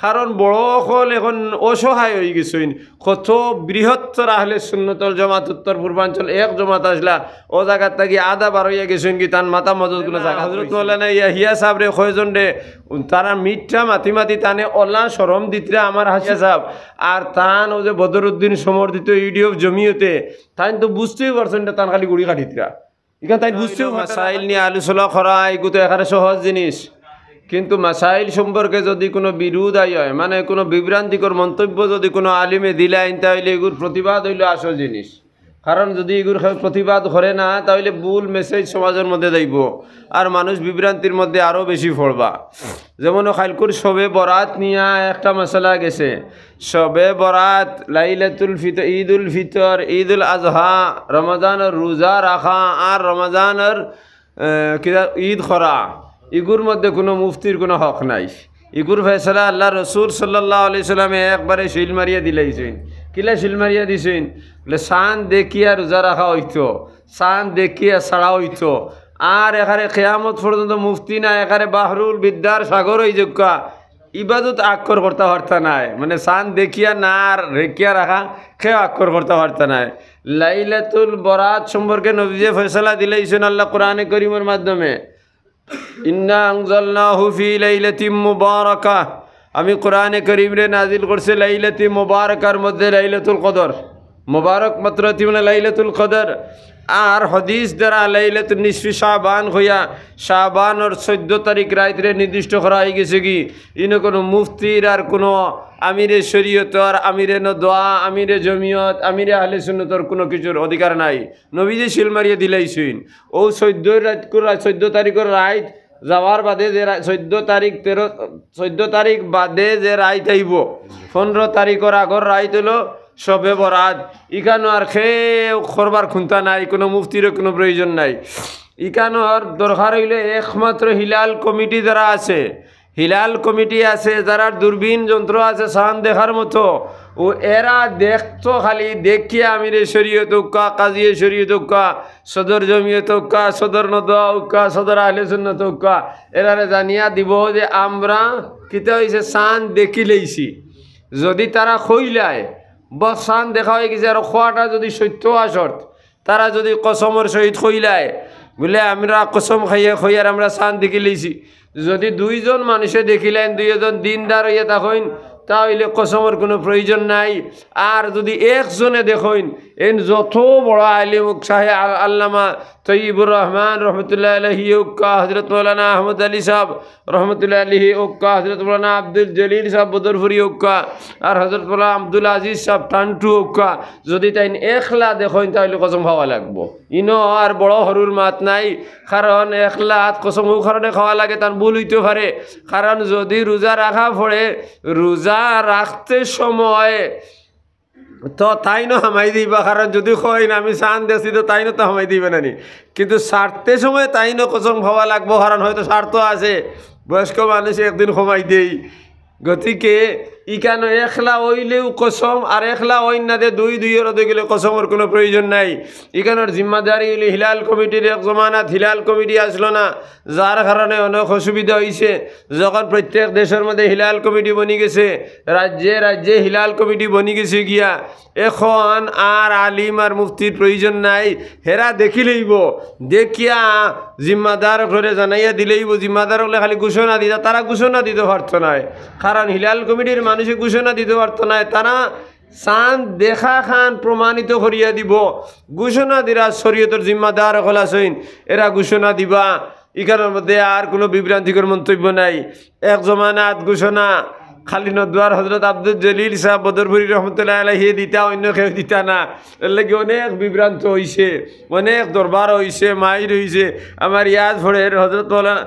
কারণ বড় হল এখন অসহায় হয়ে গেছেন কত বৃহত্তর আহলে সুন্নতল জামাত উত্তর পূর্বাঞ্চল এক জমাত আসলা ও জায়গার থাকি আদা বার হইয়া গেছেন কি তার মাথা মজুদগুলো জায়গা হজরত মৌলানা ইয়াহিয়া সাহেব রে কয়জন রে তারা মিঠা মাতি মাতি টানে ওলা সরম দিতরা আমার হাসিয়া সাহেব আর তান ও যে বদরুদ্দিন সমর্থিত ইউডিএফ জমিয়তে তাই তো বুঝতেই পারছেন না তান খালি গুড়ি কাটিতরা এখানে তাই বুঝতেও মাসাইল নিয়ে আলোচনা করা এগুলো এখানে সহজ জিনিস কিন্তু মাসাইল সম্পর্কে যদি কোনো বিরোধ হয় মানে কোনো বিভ্রান্তিকর মন্তব্য যদি কোনো আলিমে দিলেন তাহলে এগুর প্রতিবাদ হইল আসল জিনিস কারণ যদি এগুর প্রতিবাদ করে না তাহলে ভুল মেসেজ সমাজের মধ্যে যাইব আর মানুষ বিভ্রান্তির মধ্যে আরও বেশি পড়বা যেমন খাইলকুর শবে বরাত নিয়ে একটা মশলা গেছে শবে বরাত লাইলাতুল ফিতর ঈদুল ফিতর ঈদুল আজহা রমজানের রোজা রাখা আর রমজানের ঈদ করা ইগুর মধ্যে কোনো মুফতির কোনো হক নাই ইগুর ফেসলা আল্লাহ রসুল সাল্লাল্লাহু আলাইহি সাল্লামে একবারে শিল মারিয়া দিলাইছেন কিলা শিল মারিয়া দিছেন বলে সান দেখিয়া রোজা রাখা হইতো সান দেখিয়া ছাড়া হইতো আর এখানে কেয়ামত পর্যন্ত মুফতি না এখানে বাহরুল বিদ্যার সাগর হয়ে যোগ্যা ইবাদত আক্ষর করতে পারতা নাই মানে সান দেখিয়া না আর রেখিয়া রাখা কেউ আক্ষর করতে পারতা নাই লাইলাতুল বরাত সম্পর্কে নবীজি ফয়সালা দিলাইছেন আল্লাহ কোরআনে করিমের মাধ্যমে ইন্না আনজালনাহু ফি লাইলাতিন মুবারাকাহ আমি কোরআনে কারীম রে নাজিল করছে লাইলাতুল মুবারাকার মধ্যে লাইলাতুল কদর মুবারক মাত্র মানে লাইলাতুল কদর আর হাদিস দ্বারা লাইলাতুন নিসফি শাবান হইয়া শাবানের 14 তারিখ রাতে নির্দিষ্ট করা হয়ে গেছে কি ইনো কোনো মুফতির আর কোনো আমিরে শরীয়ত আর আমিরে দোয়া আমিরে জমিয়ত আমিরে আহলে সুন্নতর কোনো কিছুর অধিকার নাই নবীজি শিল মারিয়া দিলাইছেন ও 14 তারিখের রাত যাওয়ার বাদে যে 14 তারিখ বাদে যে রাত আইব 15 তারিখের আগর রাত হলো শবে বরাত ইখানো আর খেয়ে করবার খুঁতা নাই কোনো মুফতিরও কোনো প্রয়োজন নাই ইখানো আর দরকার হইলে একমাত্র হিলাল কমিটি যারা আছে হিলাল কমিটি আছে যারা দূরবীন যন্ত্র আছে সান দেখার মতো ও এরা দেখতো খালি দেখিয়া আমিরে শরীয়ত উক্কা কাজিয়ে শরীয়ত উক্কা সদর জমিয়ত উক্কা সদর নদোয়া উক্কা সদর আহলে সুন্নাত উক্কা এরারে জানিয়া দিব যে আমরা কিতা হইছে সান দেখি লইছি যদি তারা খইলায় বস সান দেখা হয়ে গেছে আর খোয়াটা যদি সত্য আসত তারা যদি কসমের সহিত খইলায় বলে আমরা কসম খাইয়া খইয়ার আমরা সান দেখি লইছি যদি দুইজন মানুষে দেখিলেন দুইজন দিনদার হইয়া তখন তাহলে কসমের কোনো প্রয়োজন নাই আর যদি একজনে দেখেন এন যত বড় আলিম শাহে আল্লামা তৈয়বুর রহমান রহমতুল্লাহ আলহি উক্কা হজরত মৌলানা আহমদ আলী সাহেব রহমতুল্লাহ আলহি উক্কা হজরত মৌলানা আব্দুল জলিল সাহেব বদরপুরি উক্কা আর হজরত মৌলানা আব্দুল আজিজ সাহেব টান্টু উক্কা যদি তাই একলা দেখেন তাহলে কসম খাওয়া লাগবো ইনো আর বড় হরুর মাত নাই কারণ একলা কসম ও কারণে খাওয়া লাগে তার ভুল হইতে পারে কারণ যদি রোজা রাখা পড়ে রোজা রাখতে সময় তো তাই না হামাই দিবা কারণ যদি কই না আমি সান দেছি তো তাই না তো হামাই দিবে না কিন্তু সারতে সময় তাই না কসম খাওয়া লাগবো কারণ হয়তো স্বার্থ আছে বয়স্ক মানুষ একদিন কমাই দেই গতিকে ইকানো একলা ওইলেও কসম আর একলা ওইন না দে দুইয়ের অধে গেলে কসমের কোনো প্রয়োজন নাই ইকানোর জিম্মাদারি হইলে হিলাল কমিটির এক জমানাত হিলাল কমিটি আসলো না যার কারণে অনেক অসুবিধা হয়েছে যখন প্রত্যেক দেশের মধ্যে হিলাল কমিটি বনি গেছে রাজ্যে রাজ্যে হিলাল কমিটি বনি গেছে গিয়া এখন আর আলিম আর মুফতির প্রয়োজন নাই হেরা দেখি লইব দেখিয়া জিম্মাদার ঘরে জানাইয়া দিলেইব জিম্মাদার হলে খালি ঘোষণা দিতা তারা ঘোষণা দিতে পারত নাই কারণ হিলাল কমিটির মানুষে ঘোষণা দিতে পারত নাই তারা চাঁদ দেখা খান প্রমাণিত করিয়া দিব ঘোষণা দিরা শরীয়তের জিম্মাদার হল আছেন এরা ঘোষণা দিবা ইকানোর মধ্যে আর কোনো বিভ্রান্তিকর মন্তব্য নাই এক জমানাত ঘোষণা খালি নদুয়ার হজরত আব্দুল জলিল সাহেব বদরপুরি রহমতুল্লাহ আলাইহি দিতা অন্য কেউ দিতা না এর লাগে অনেক বিভ্রান্ত হয়েছে অনেক দরবার হয়েছে মাইর হয়েছে আমার ইয়াদ ভরের হজরত মৌলানা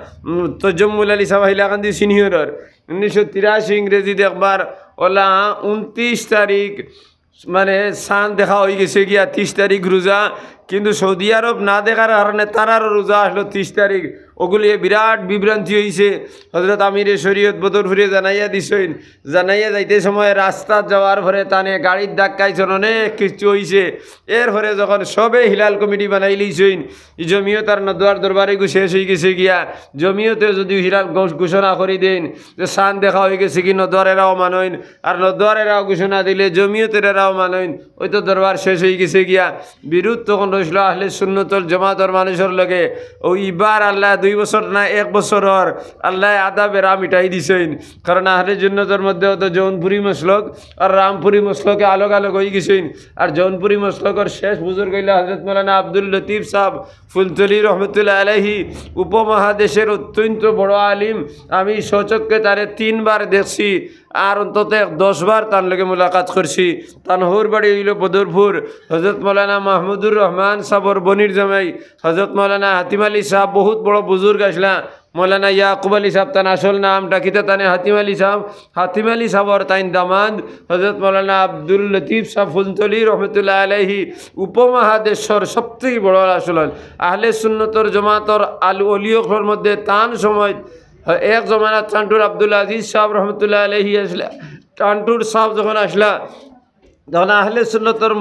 তজম্মুল আলী সাহেব হাইলাকান্দি সিনিয়রের 1983 ইংরেজিতে একবার ওলা 29 তারিখ মানে সান দেখা হয়ে গেছে গিয়া 30 তারিখ রোজা কিন্তু সৌদি আরব না দেখার কারণে তারারও রোজা আসলো 30 তারিখ ওগুলি বিরাট বিভ্রান্তি হয়েছে। হজরত আমিরে শরীয়ত বদরপুরে জানাইয়া দিছেন, জানাইয়া যাইতে সময় রাস্তা যাওয়ার পরে তানে গাড়ির ধাক্কাইছেন, অনেক কিছু হয়েছে। এরপরে যখন সবে হিলাল কমিটি বানাই লইছেন, জমিয়ত আর নদুয়ার দরবারে শেষ হয়ে গেছে গিয়া, জমিয়তে যদি হিলাল ঘোষণা করে দেন যে সান দেখা হয়ে গেছে কি নদুয়ারেরাও মানইন, আর নদুয়ারেরাও ঘোষণা দিলে জমিয়তেরাও মানইন, ওই তো দরবার শেষ হয়ে গেছে গিয়া। বিরোধ তখন রইল আহলে সুন্নতল জামাতর মানুষের লগে। ও ইবার আল্লাহ 2 বছর না 1 বছরের আল্লাহ আদা বেড়া মিটাই দিছেন। কারণ আহলে সুন্নতের মধ্যে তো জৌনপুরি মসলক আর রামপুরি মসলকে আলোক আলোক হয়ে গেছেন। আর জৌনপুরি মসলকের শেষ বুজুর্গ হইল হযরত মাওলানা আব্দুল লতিফ সাহেব ফুলতলি রহমতুল্লাহ আলাইহি, উপমহাদেশের অত্যন্ত বড় আলিম। আমি সচক্ষে তারে 3 বার দেখছি, আর অন্তত 10 বার তার লগে মুলাকাত করছি। তানহুর বাড়ি হইল বদরপুর। হজরত মৌলানা মাহমুদুর রহমান সাহর বনির জামাই হজরত মৌলানা হাতিম আলী সাহেব বহুত বড় বুজুর্গ আসলা। মৌলানা ইয়াকুব আলী সাহেব তান আসল নাম ডাকিতে তানে হাতিম আলী সাহেব, হাতিম আলী সাহর তাইন দামাদ হজরত মৌলানা আব্দুল লতিফ সাহেব ফুলতলি রহমতুল্লাহ আলাইহি, উপমহাদেশের সবথেকে বড় আসল আহলে সুন্নতর জমাতর অলিয়র মধ্যে তান সময় এক জমানা টান্টুর আব্দুল আজিজ সাহেব রহমতুল্লাহ আলাইহি আসলা। টান্টুর সাহেব যখন আসলা তখন আহলে সুন্নতর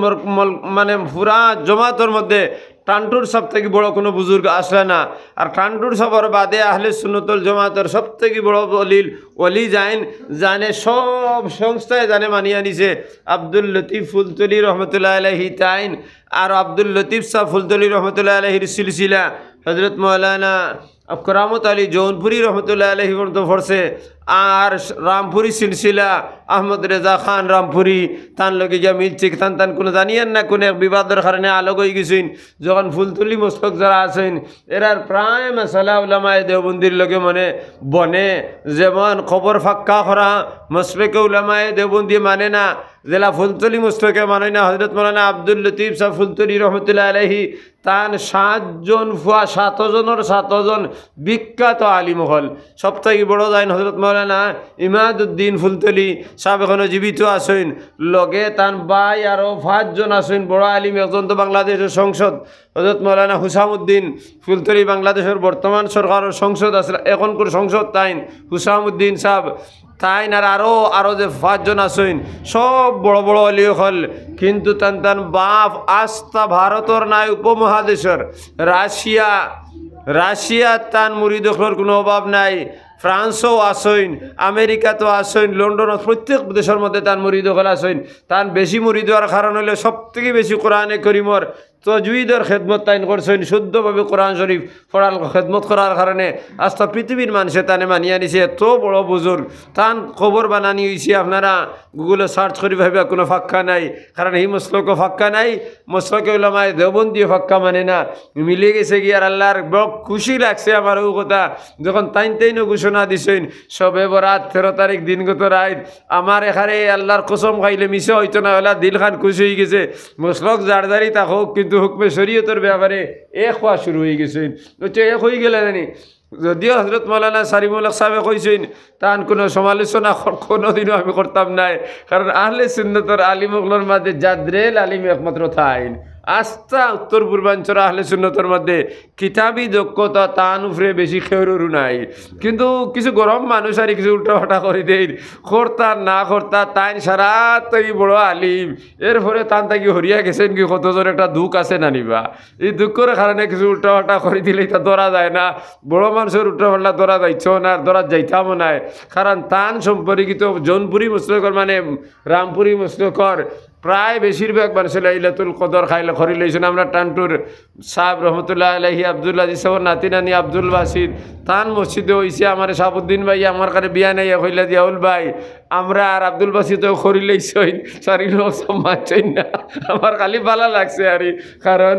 মানে পুরা জমাতর মধ্যে টান্টুর সব থেকে বড় কোনো বুজুর্গ আসলে না। আর টান্টুর সবর বাদে আহলে সুন্নতুল জমাতর সব থেকে বড় অলি জানে সব সংস্থায় জানে মানিয়ে নিছে আব্দুল লতিফ ফুলতলি রহমতুল্লাহ আলাইহি তাইন। আর আব্দুল লতিফ সাহ ফুলতলি রহমতুল্লাহ আলাইহির সিলসিলা হজরত মৌলানা করামত আলী জৌনপুরি রহমতুল্লাহ আলাইহি পর্যন্ত পড়ছে। আর রামপুরি সিলসিলা আহমদ রেজা খান রামপুরি তান লগে গিয়া মিলছে, তান কোনো জানিয়েন না কোন এক বিবাদের কারণে আলোক হয়ে গেছেন। যখন ফুলতুলি মস্তক যারা আছেন এরার প্রায় মাসালা উলামায়ে দেওবন্দির লগে মনে বনে, যেমন খবর ফাক্কা করা মসলেকে উলামায়ে দেওবন্দি মানে না, জেলা ফুলতলি মস্তকে মানে না। হজরত মৌলানা আব্দুল লতিফ সাহ ফুলতলি রহমতুল্লাহ আলাইহি তান 7 জন ফুয়া 7 জনের 7 জন বিখ্যাত আলিম হল। সবথেকে বড় যাইন হজরত মৌলানা ইমাদুদ্দিন ফুলতলি সাহেব এখনো জীবিত আছেন। লগে তান ভাই আরও 5 জন আছেন বড় আলিম। একজন তো বাংলাদেশের সংসদ হজরত মৌলানা হুসামুদ্দিন ফুলতলি, বাংলাদেশের বর্তমান সরকারের সংসদ আসলে এখনকার সংসদ তাইন হুসামুদ্দিন সাহেব তাইন। আর আরও যে 5 জন আছেন সব বড় বড় অলি হল। কিন্তু তান বাপ আস্থা ভারতের নাই, উপমহাদেশের রাশিয়া তান মুরিদ কোনো অভাব নাই। ফ্রান্সও আসইন, আমেরিকাতেও আসইন, লন্ডনও, প্রত্যেক দেশের মধ্যে তান মুরিদ হল আসইন। তান বেশি মুরিদ হওয়ার কারণ হলে সব থেকে বেশি কোরআনে করিমর তজুইদের খেদমত তাইন করছেন। শুদ্ধভাবে কোরআন শরীফ পড়ার খেদমত করার কারণে আস্থা পৃথিবীর মানুষে তানে মানিয়ে নিছে। এত বড় বুজুর্গ তান খবর বানানি হয়েছে। আপনারা গুগলে সার্চ করি ভাবে কোনো ফাক্কা নাই, কারণ এই মসলকে ফাক্কা নাই, মসলকে উলামায়ে দেওবন্দিও ফাক্কা মানে না। মিলে গেছে কি আর আল্লাহর বড় খুশি লাগছে আমার ও কথা যখন তাইনও ঘোষণা দিছেন সবে বরাত 13 তারিখ দিনগত রাত। আমার এখানে আল্লাহর কসম খাইলে মিশে হইতো না, ওলা দিল খান খুশি হয়ে গেছে। মসলক জারদারি তা হোক, কিন্তু হুকমে শরীয়তের ব্যাপারে এক হওয়া শুরু হয়ে গেছে। এক হয়ে গেলে জানি যদিও হজরত মৌলানা সারিমুল হক সাহেব কইছেন তান কোনো সমালোচনা কোনোদিনও আমি করতাম নাই, কারণ আহলে সুন্নতর আলিমগুলোর মাঝে জাদরেল আলিম একমাত্র থাইন। আস্থা উত্তর পূর্বাঞ্চল আহলে সুন্নতর মধ্যে কিতাবি দক্ষতা তান উপরে বেশি খেউরু নাই। কিন্তু কিছু গরম মানুষ আর কিছু উল্টাপাল্টা করে দেয়, কর্তা না কর্তা তাইন সারা তাই বড় আলিম। এরপরে তান তাকে হরিয়া গেছেন কি কতজন একটা দুঃখ আছে না নিবা, এই দুঃখের কারণে কিছু উল্টাপাল্টা করে দিলে তা ধরা যায় না। বড় মানুষের উল্টাপাল্টা ধরা যাইছ না, ধরা যাইতামও নাই, কারণ তান সম্পর্কিত জৌনপুরি মুসলকর মানে রামপুরি মুসলকর প্রায় বেশিরভাগ মানুষ লাইলাতুল কদর খাইলে খরি লইছেন। আমরা টান্টুর সাহেব রহমতুল্লাহ আলাইহি আব্দুল আজিজ সাহেব নাতি নানি আব্দুল বাসিদ তান মসজিদে হয়েছে। আমার শাহাবুদ্দিন ভাই আমার কাছে বিয়া নাই হইলা দিয়াউল ভাই, আমরা আর আব্দুল বাসিদও খরি লইছইন, সারি লোক সব মানছেন না। আমার খালি ভালো লাগছে আর, কারণ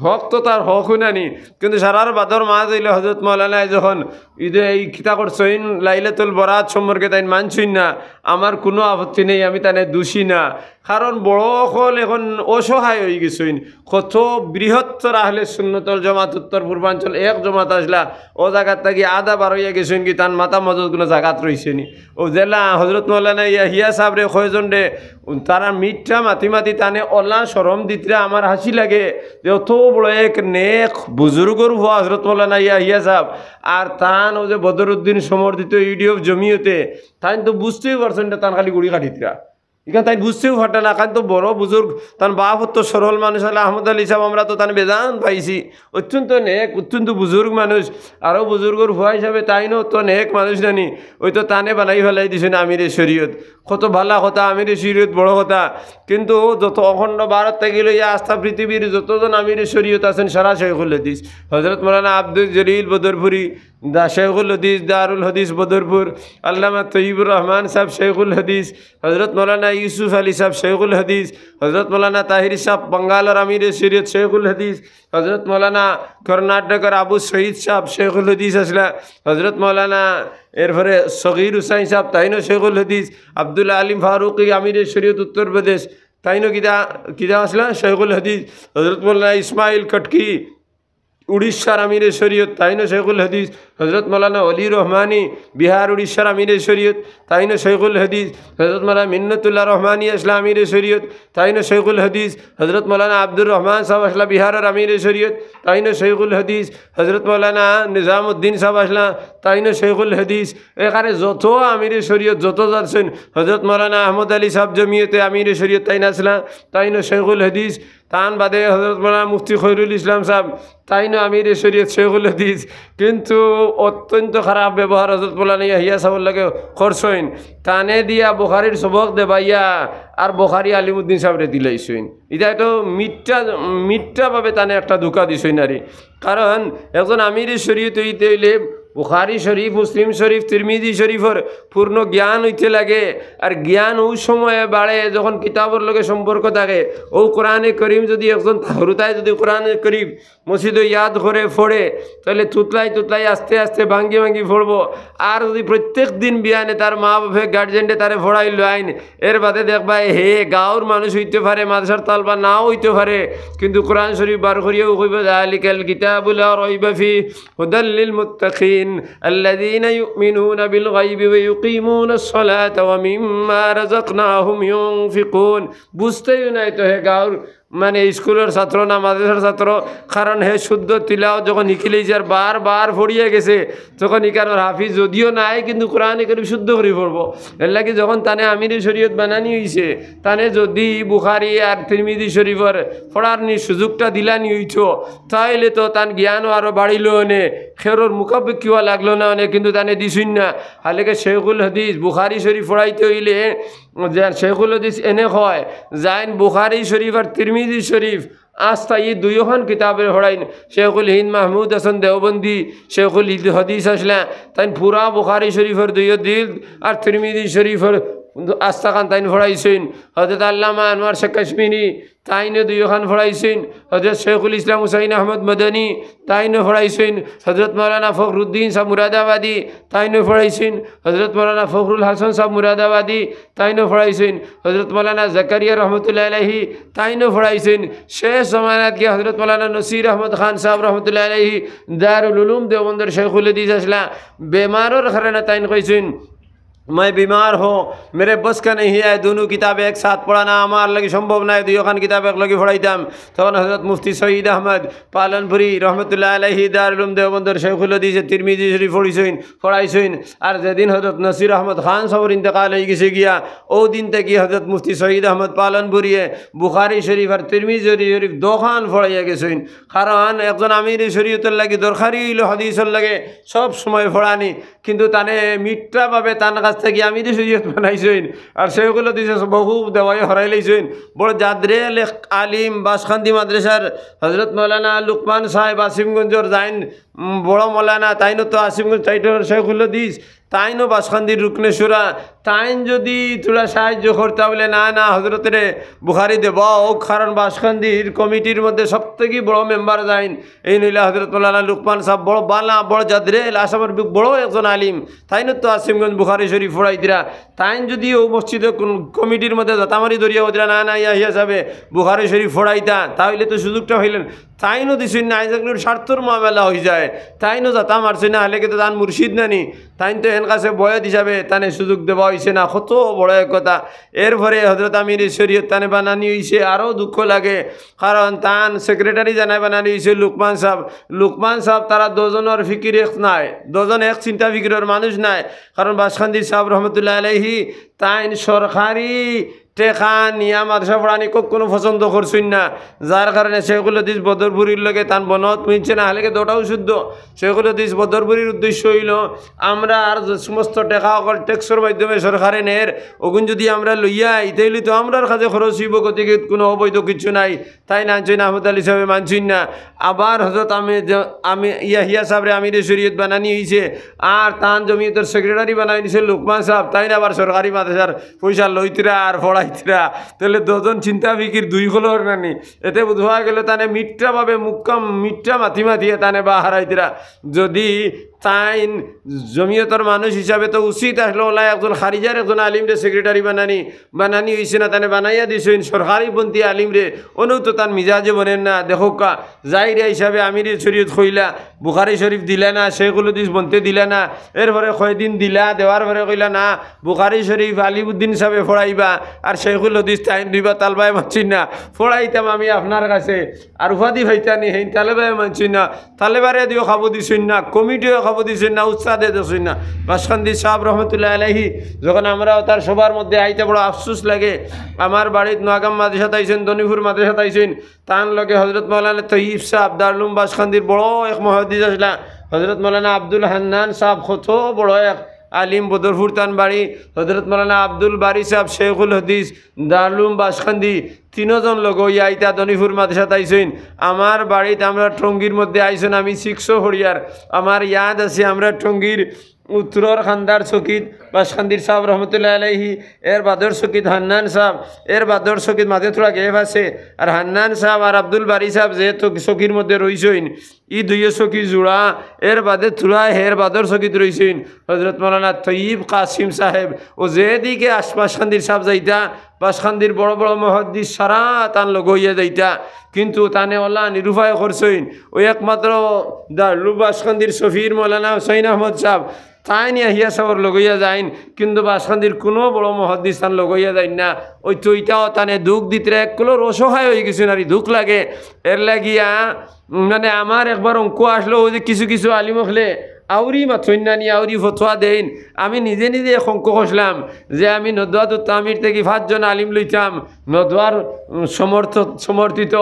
হক তো তার হক নানি। কিন্তু সারার বাদর মাছ হইলে হজরত মৌলানা যখন ঈদে এই খিতা করছইন লাইলাতুল বরাত সম্পর্কে তাই মানছইন না, আমার কোনো আপত্তি নেই, আমি তানে দোষী না। কারণ বড় হল এখন অসহায় হয়ে গেছইন। কত বৃহত্তর আহলে সুন্নতল জামাত উত্তর পূর্বাঞ্চল এক জমাত আসলা, ও জায়গার থাকি আদা বার হইয়া গেছেন কি তার মাথা মজুদ কোনো জায়গাত রয়েছে নি। ও জেলা হজরত মৌলানা হিয়া সাহেব রে কয়জন রে তারা মিঠা মাতি মাতি টানে ওলা সরম দিতরে আমার হাসি লাগে যে অত বড় এক নেক বুজুর্গর হুয়া হজরত মৌলানা ইয়াহিয়া সাহেব আর তান ও যে বদরুদ্দিন সমর্থিত ইউডিএফ জমিয়তে তাই তো বুঝতেই পারছেন না, তান খালি গুড়ি কাটিতরা এখানে তাই বুঝতেও ফাটে না, কারণ তো বড় বুজুর্গ তার বাপ তো সরল মানুষ হলে আহমদ আলী সাহেব আমরা তো তার বেজান পাইছি, অত্যন্ত নেক অত্যন্ত বুজুর্গ মানুষ। আরও বুজুর্গর ভুয়া হিসাবে তাইনও তো নেক মানুষ জানি, ওই তো তানে বানাই ফেলাই দিছে না আমিরে শরীয়ত, কত ভালা কথা আমিরে শরীয়ত বড় কথা। কিন্তু যত অখণ্ড ভারত থেকে লইয়া আস্থা পৃথিবীর যতজন আমিরে শরীয়ত আছেন সারা শেখুল হাদিস, হজরত মৌলানা আব্দুল জলিল বদরপুরি দা শেখুল হাদিস দারুল হাদিস বদরপুর, আল্লামা তৈয়বুর রহমান সাহেব শেখুল হাদিস, হজরত মৌলানা ইউসুফ আলী সাহেব শেখুল হাদিস, হজরত মৌলানা তাহির সাহেব বাঙ্গালোর আমির শরীয়ত শেখুল হাদিস, হজরত মৌলানা কর্ণাটকের আবু শহীদ সাহেব শেখুল হাদিস আসলা, হজরত মৌলানা এরপরে সগির হুসাইন সাহেব তাইনও শেখুল হাদিস, আবদুল্লাহ আলিম ফারুকি আমির শরীয়ত উত্তরপ্রদেশ তাইনও কিদা আসলা শেখুল হাদিস, হজরত মৌলানা ইসমাইল কটকি উড়িষ্যার আমিরে শরীয়ত তাইনো শেখুল হাদিস, হজরত মৌলানা অলি রহমানি বিহার উড়িষ্যার আমিরে শরীয়ত তাইনো শেখুল হাদিস, হজরত মৌলানা মিন্নতুল্লাহ রহমানি আসলা আমিরে শরীয়ত তাইনো শেখুল হাদিস, হজরত মৌলানা আব্দুর রহমান সাহেব আসলা বিহারের আমিরে শরীয়ত তাইনো শেখুল হাদিস, হজরত মৌলানা নিজামুদ্দিন সাহেব আসলা তাইনো শেখুল হাদিস। এখানে যত আমিরে শরীয়ত যত যাচ্ছেন, হজরত মৌলানা আহমদ আলী সাহেব জমিয়তে আমিরে শরীয়ত তাইন আসলা তাইনো শেখুল হাদিস, তান বাদে হজরত মৌলানা মুফতি খৈরুল ইসলাম সাহেব তাইনো আমির শরীয়ত শেখুল হাদিস। কিন্তু অত্যন্ত খারাপ ব্যবহার হজরত মৌলানা ইয়াহিয়া সাহেবের লাগে করছইন, তানে দিয়া বুখারির সবক দেবাইয়া আর বুখারি আলিমুদ্দিন সাহেবরে দিলাইছইন। এটা তো মিথ্যাভাবে তানে একটা ধোকা দিছইন আরে, কারণ একজন আমির শরীয়ত হইতে হইলে বুখারি শরীফ মুসলিম শরীফ তিরমিজি শরীফের পূর্ণ জ্ঞান হইতে লাগে, আর জ্ঞান ওই সময়ে বাড়ে যখন কিতাবের লগে সম্পর্ক থাকে। ও কোরআনে করিম যদি একজন হরুতায় যদি কোরআনে করিম মসজিদে ইয়াদ করে পড়ে, তাহলে তুতলাই আস্তে আস্তে ভাঙ্গি পড়বো। আর যদি প্রত্যেক দিন বিয়ানে তার মা বাপে গার্জেন্টে তারে পড়াইল আইন, এর বাদে দেখবা হে গাঁর মানুষ হইতে পারে, মাদ্রাসার তালবা নাও হইতে পারে, কিন্তু কোরআন শরীফ বার করিয়াও কইব যালিকাল কিতাবুল লা রাইবা ফি হুদাল লিল মুত্তাকিন الذين يؤمنون بالغيب ويقيمون الصلاة ومما رزقناهم ينفقون। বুঝতেই নাই তো হে গাঁর মানে স্কুলের ছাত্র না মাদ্রাসার ছাত্র, কারণ হে শুদ্ধ তিলাও যখন শিখিলেইছে আর বার পড়িয়া গেছে, তখন ইকানোর হাফিজ যদিও নাই কিন্তু কোরআনে করিম শুদ্ধ করে পড়বো। এর লাগে যখন তানে আমির শরীয়ত বানানি হয়েছে, তানে যদি বুখারি আর তিরমিজি শরীফের পড়ার সুযোগটা দিলানি হইত, তাইলে তো তান জ্ঞানও আরও বাড়িল নে, খেরোর মুখাপে কিওয়া লাগলো না অনেক, কিন্তু তানে দিছুন না। হালেকে শেখুল হাদিস বুখারি শরীফ পড়াইতে হইলে শেখুল হাদিস এনে হয় যাইন বুখারি শরীফ আর তিরমিজি শরীফ আস্থা এই দুইখন কিতাবের হড়াইন। শেখুল হিন্দ মাহমুদ হাসান দেওবন্দি শেখুল হাদিস আসলা তাই পুরা বুখারি শরীফের দুই দিল আর তিরমিজি শরীফের আস্থা খান তাইন ফড়াইছেন। হজরত আল্লামা আনোয়ার শেখ কাশ্মীরি তাইনে দুইখান ফড়াইছেন। হজরত শেখুল ইসলাম হুসাইন আহমদ মদনী তাইনে ফড়াইছেন। হজরত মৌলানা ফখরুদ্দিন সাহেব মুরাদাবাদী তাইনে ফড়াইছেন। হজরত মৌলানা ফখরুল হাসান সাহেব মুরাদাবাদী তাইনে ফড়াইছেন। হজরত মৌলানা জাকারিয়া রহমতুল্লাহ আলাইহি তাইনে ফড়াইছেন। শেষ জমানাত গিয়ে হজরত মৌলানা নসির আহমদ খান সাহেব রহমতুল্লাহ আলাইহি দারুল উলুম দেওবন্দের শেখুল হাদিস আসলা বেমারর কারণে তাইন কইছেন मैं बीमार हूँ, मेरे बस का नहीं है दोनों किताबें एक साथ पढ़ाना, हमार लगी संभव ना है दुखान किताब एक लगी पढ़ाईताम। तখন हजरत मुफ्ती शहीद अहमद पालनपुरी रहमतुल्लाह अलैहि दारुल उलूम देवबंदर शेखुल हदीस तिरमिजी शरीफ पढ़ाইছেন। আর যেদিন হজরত নসির আহমদ খান সাহেবের ইন্তেকাল হয়ে গেছে গিয়া ও দিন থেকে হজরত মুফতি শহীদ আহমদ পালনপুরি বুখারি শরীফ আর তিরমিজি শরীফ দোকান পড়াইয়া গেছেন। কারণ একজন আমির শরীয়তের লাগে দরকারি হইল হাদিসের লাগে সব সময় পড়ানি, কিন্তু তানে মিথ্যাভাবে তার কাছ থেকে আমির শরীয়ত বানাইছেন আর সেগুলো দিছে বহু দেওয়াই হরাই লাইছেন। বড় জাদরেল আলিম বাসখান্দি মাদ্রাসার হজরত মৌলানা লুকমান সাহেব আসিমগঞ্জর যাইন বড় মৌলানা তাইনও তো আসিমগঞ্জ চাইটর শেখুল হাদিস তাইনও বাসখান্দির রুকনেশ্বরা তাইন যদি তোরা সাহায্য করতে বলে না হজরতের বুখারি দেব ও, কারণ বাসখান্দির কমিটির মধ্যে সবথেকে বড় মেম্বার যাইন এই নইলে হজরত মৌলানা লুকমান সাহেব বড় বালা বড় জাদরেল আসামের বড় একজন আলিম তাইনও তো আসিমগঞ্জ বুখারি শরীফ পড়াই দিরা। তাইন যদি ও মসজিদে কমিটির মধ্যে জাতামারি দরিয়া ওদিরা না ইয়া যাবে বুখারি শরীফ পড়াইতা, তাহলে তো সুযোগটা হইলেন। তাইনও দিছেন না আইজাগুলোর স্বার্থর মামলা হয়ে যায়, তাইনও যাতা মারছে না হলে কিন্তু তান মুর্শিদ নানি তাইন তো এন কাছে বয়স হিসাবে তানে সুযোগ দেওয়া হয়েছে না, কত বড় এক কথা। এরপরে হজরত আমির শরীয়ত তানে বানানি হয়েছে, আরও দুঃখ লাগে, কারণ তান সেক্রেটারি জানাই বানানি হয়েছে লুকমান সাহেব। লুকমান সাহেব তারা দুজনের ফিকির এক নাই, দুজন এক চিন্তা ফিকিরের মানুষ নাই, কারণ বাসখান্দি সাহেব রহমতুল্লাহ আলাইহি তাইন সরকারি টেকা নিয়া মাদ্রাসা পড়ানি কোনো পছন্দ করছেন না, যার কারণে শেখুল হাদিস বদরপুরীর লগে তান বনত মিলছে না, হলে দোটাও শুদ্ধ। শেখুল হাদিস বদরপুরীর উদ্দেশ্য হইল আমরা আর যে সমস্ত টেকা অকল ট্যাক্সের মাধ্যমে সরকারে নের ওগুন যদি আমরা লইয়া ইতাইলি তো আমরার কাছে খরচ হইব, গতিকে কোনো অবৈধ কিছু নাই, তাই নানছেন আহমদ আলী সাহেব মানছেন না। আবার হজরত আমি ইয়াহিয়া সাহেবরে আমির শরীয়ত বানানি হয়েছে, আর তান জমিয়তের সেক্রেটারি বানাই দিয়েছে লুকমান সাহেব, তাই না আবার সরকারি মাদ্রাসার পয়সা লইতরা আর পড়াইতরা, তাহলে দুজন চিন্তা ফিকির দুই হলোর নানি। এতে বোঝা গেল তানে মিথ্যাভাবে মুক্কাম মিথ্যা মাথি মাথিয়ে তানে বা হারাইতরা। যদি তাইন জমিয়তর মানুষ হিসাবে তো উচিত আসলে ওলা একজন খারিজার একজন আলিমরে সেক্রেটারি বানানি হয়েছে না, তানে বানাইয়া দিয়েছেন সরকারিপন্থী আলিমরে, অনু তো তার মিজাজে বনেন না। দেখো কা জাইরিয়া হিসাবে আমির শরীয়ত কইলা, বুখারি শরীফ দিলা না, শেখুল হাদিস বনতে দিলা না, এরপরে কয়দিন দিলা, দেওয়ার পরে কইলা না বুখারি শরীফ আলিউদ্দিন সাহেবে ফড়াইবা, আর শেখুল হাদিস টাইম দিবা, তালবাই মানছি না, ফড়াইতাম আমি আপনার কাছে, আর উপাধি ভাইতানি হেন তালেবাই মানছি না, তালেবারে দিও খাবো দিছেন না, কমিটিও খাবো দিছেন না, উৎসাদে দিছেন না। বাসখান্দি সাহেব রহমতুল্লাহ আলাইহি যখন আমরাও তার সবার মধ্যে আইতে বড় আফসোস লাগে। আমার বাড়িতে নোয়াগাম মাদ্রাসাত আইছেন, দনিপুর মাদ্রাসাত আইছেন, তান লগে হজরত মৌলানা তৈয়ব সাহেব দারুলুম বাসখান্দির বড় এক মুহাদ্দিস আসলা, হজরত মৌলানা আব্দুল হান্নান সাহেব কত বড় এক আলিম বদরপুর তান বাড়ি, হজরত মৌলানা আব্দুল বারি সাহেব শেখুল হাদিস দারুলুম বাসখান্দি, তিনজন লোক আইতা দনিপুর মাদ্রাসাত আইসেন। আমার বাড়িতে আমরা টঙ্গীর মধ্যে আইসেন, আমি 600 হরিয়ার, আমার ইয়াদ আছে আমরা টঙ্গীর উত্তর খান্দার চকিত বাসখান্দির সাহেব রহমতুল্লাহ আলাইহি, এর বাদর চকিত হান্নান সাহেব, এর বাদর চকিত মাঝে থোড়া গেপ আছে, আর হান্নান সাহেব আর আব্দুল বারি সাহেব যে চকির মধ্যে রইছেন ই দুইয়ে চকি জোড়া, এর বাদে থোড়া হের বাদর চকিত রইছেন হজরত মৌলানা তৈয়ব কাসিম সাহেব। ও যেদিকে বাসখান্দির সাহেব যাইতা, বাসখান্দির বড় বড় মুহাদ্দিস সারা তান লগইয়া যাইতা, কিন্তু তানে ওলা নিরুপায় করছেন। ওই একমাত্র দারুল বাসখান্দির সফির মৌলানা হুসাইন আহমদ সাহেব তাই নিয়ে হিয়া সাহর লগইয়া যাইন, কিন্তু বাসখান্দির কোনো বড় মুহাদ্দিস তান লগইয়া যাইন না। ওই তৈটাও তানে দুঃখ দিতে এক কলোর অসহায় হয়ে গেছে, আর দুঃখ লাগে। এর লাগিয়া মানে আমার একবার অঙ্ক আসলো, ওই যে কিছু কিছু আলিম হলে আউরি মাথন্যানি আউরি ফতোয়া দেন, আমি নিজে নিজে শঙ্ক কষলাম যে আমি নদওয়াত তামির থেকে 5 জন আলিম লইতাম, নদওয়ার সমর্থিত,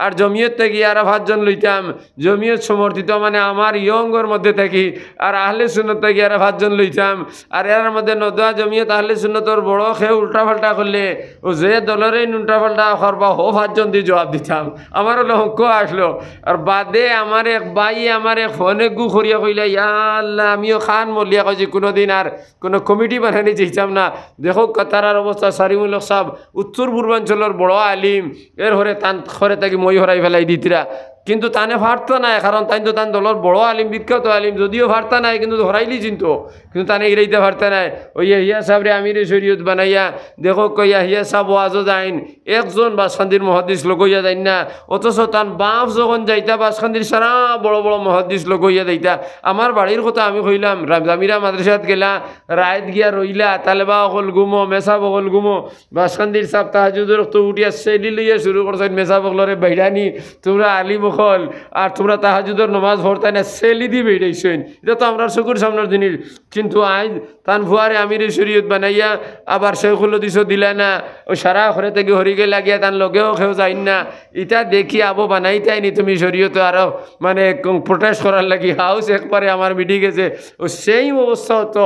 আর জমিয়ত থেকে আর 5 জন লইতাম, জমিয়ত সমর্থিত মানে আমার ইয়ঙ্গর মধ্যে থাকি, আর আহলে সুন্নত থেকে আর 5 জন লইতাম, আর এর মধ্যে নদওয়া জমিয়ত আহলে সুন্নতর বড় খেয়ে উল্টাপাল্টা করলে ও যে দলেরই উল্টাপাল্টা করবা 5 জন দিয়ে জবাব দিতাম। আমার হলো অঙ্ক আসলো, আর বাদে আমার এক ভাই আমার এক ফোনে গু করিয়া কইলা, ইয়া আল্লাহ আমিও খান মলিয়া কইছি কোনোদিন আর কোনো কমিটি বানানি চাইতাম না। দেখো তারার অবস্থা, সারিমুল হক সাহেব উত্তর পূর্বাঞ্চলের বড় আলিম, এর হরে তান খরে তাকে মই হরাই ফেলাই দিতিরা, কিন্তু তানে ভারতা নাই, কারণ তাই তো তান দলের বড় আলিম, বিখ্যাত আলিম, যদিও ভারতা নাই কিন্তু হরাইলি চিন্ত, কিন্তু তানে ইরাইতে ভারতা নাই। ওই ইয়াহিয়া সাহেবরে আমিরে শরীয়ত বানাইয়া দেখো ইয়াহিয়া সাহেব ওয়াজও যাইন, একজন বাসখান্দির মুহাদ্দিস লগইয়া যাইন না, অথচ তান বাপ যখন যাইতা বাসখান্দির সারা বড় বড় মুহাদ্দিস লগইয়া যাইতা। আমার বাড়ির কথা আমি কইলাম, জামিরা মাদ্রাসাত গেলা, রায়ত গিয়া রইলা, তালেবা অকল গুমো, মেসা বকল গুমো, বাসখান্দির সাহেব তাহাজুদের তো উঠিয়া সেলি লইয়া শুরু করছেন, মেসা বকলরে বাইরানি তোমরা আলিম হল, আর তোমরা তাহাজুদের নমাজ ভরতাই না, সেলি দিয়ে বেড়াইছেন, এটা তো আমরা চকুর সামনের জিনিস। কিন্তু আজ তান ভুয়ারে আমিরে শরীয়ত বানাইয়া আবার শেখুল হাদিসও দিলা না, ওই সারা ঘরে থেকে হরিকে লাগিয়া তান লগেও খেও যাইন না, এটা দেখি আবো বানাইতাইনি তুমি শরীয়ত আরো মানে প্রোটেস্ট করার লাগি হাউস একবারে আমার মিটি গেছে। ও সেই অবস্থা হতো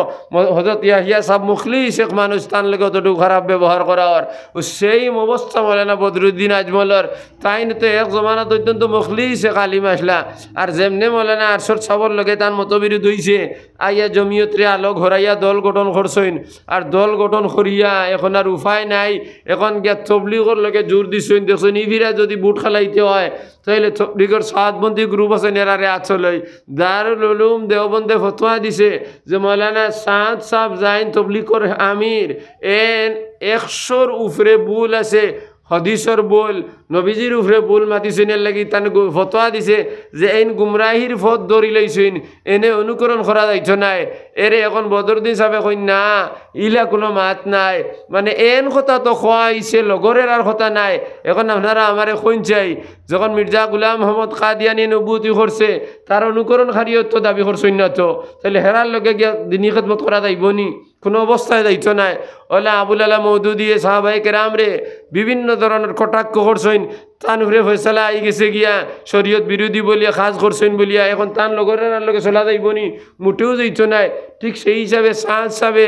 হজরত ইয়াহিয়া সাহেব মুখলিস এক মানুষ, তান লগে অতটুকু খারাপ ব্যবহার করার, ও সেই অবস্থা মৌলানা বদরুদ্দিন আজমলের, তাই তো এক জমানাত অত্যন্ত মুখলিস এক আলিম আসলা, আর যেমনে মৌলানা আরশদ সাহর লগে তার মতবিরোধ হইছে, আইয়া জমিয়তরে আলো ঘরাইয়া দল গঠন করছেন, আর দল গঠন করিয়া এখন আর উপায় নাই, এখন গিয়া তবলিগর লগে জোর দিছেন। দেখছেন ইভিরা যদি বুট খেলাইতে হয় তাহলে তবলিগর সাতবন্দি গ্রুপ আছে, নেরারে আছলই দারুল উলুম দেওবন্দে ফতোয়া দিছে যে মৌলানা সাদ সাহেব যাইন তবলিগর আমির, এন 100-র উপরে ভুল আছে, হদিসর বল নবীজির উপরে বল মাতিছেন এর লাগি তান ফতোয়া দিছে যে এইন গুমরাহির ফত ধরি লইছেন এনে অনুকরণ করা যাইতো নাই এরে এখন বদরুদ্দিন সাহেব কই না ইলা কোনো মাত নাই মানে এন কথা তো খোয়া হইছে লগরের আর কথা নাই এখন আপনারা আমারে কইন চাই যখন মির্জা গুলাম মোহাম্মদ কাদিয়ানি নবুতি করছে তার অনুকরণকারীও তো দাবি করছেন না তো তাহলে হেরার লগে গিয়া দিনী খেদমত করা যাইবনি কোনো অবস্থায় যাইতো নাই ওলা আবুল আলা মওদুদি সাহাবায়ে কেরাম রে বিভিন্ন ধরনের কটাক্ষ করছেন তান উপরে ফয়সালা আই গেছে গিয়া শরীয়ত বিরোধী বলিয়া খাস করছেন বলিয়া এখন তান লগরের লগে চলা যাইবনি মোটেও যাইতো নাই ঠিক সেই হিসাবে সাহস হিসাবে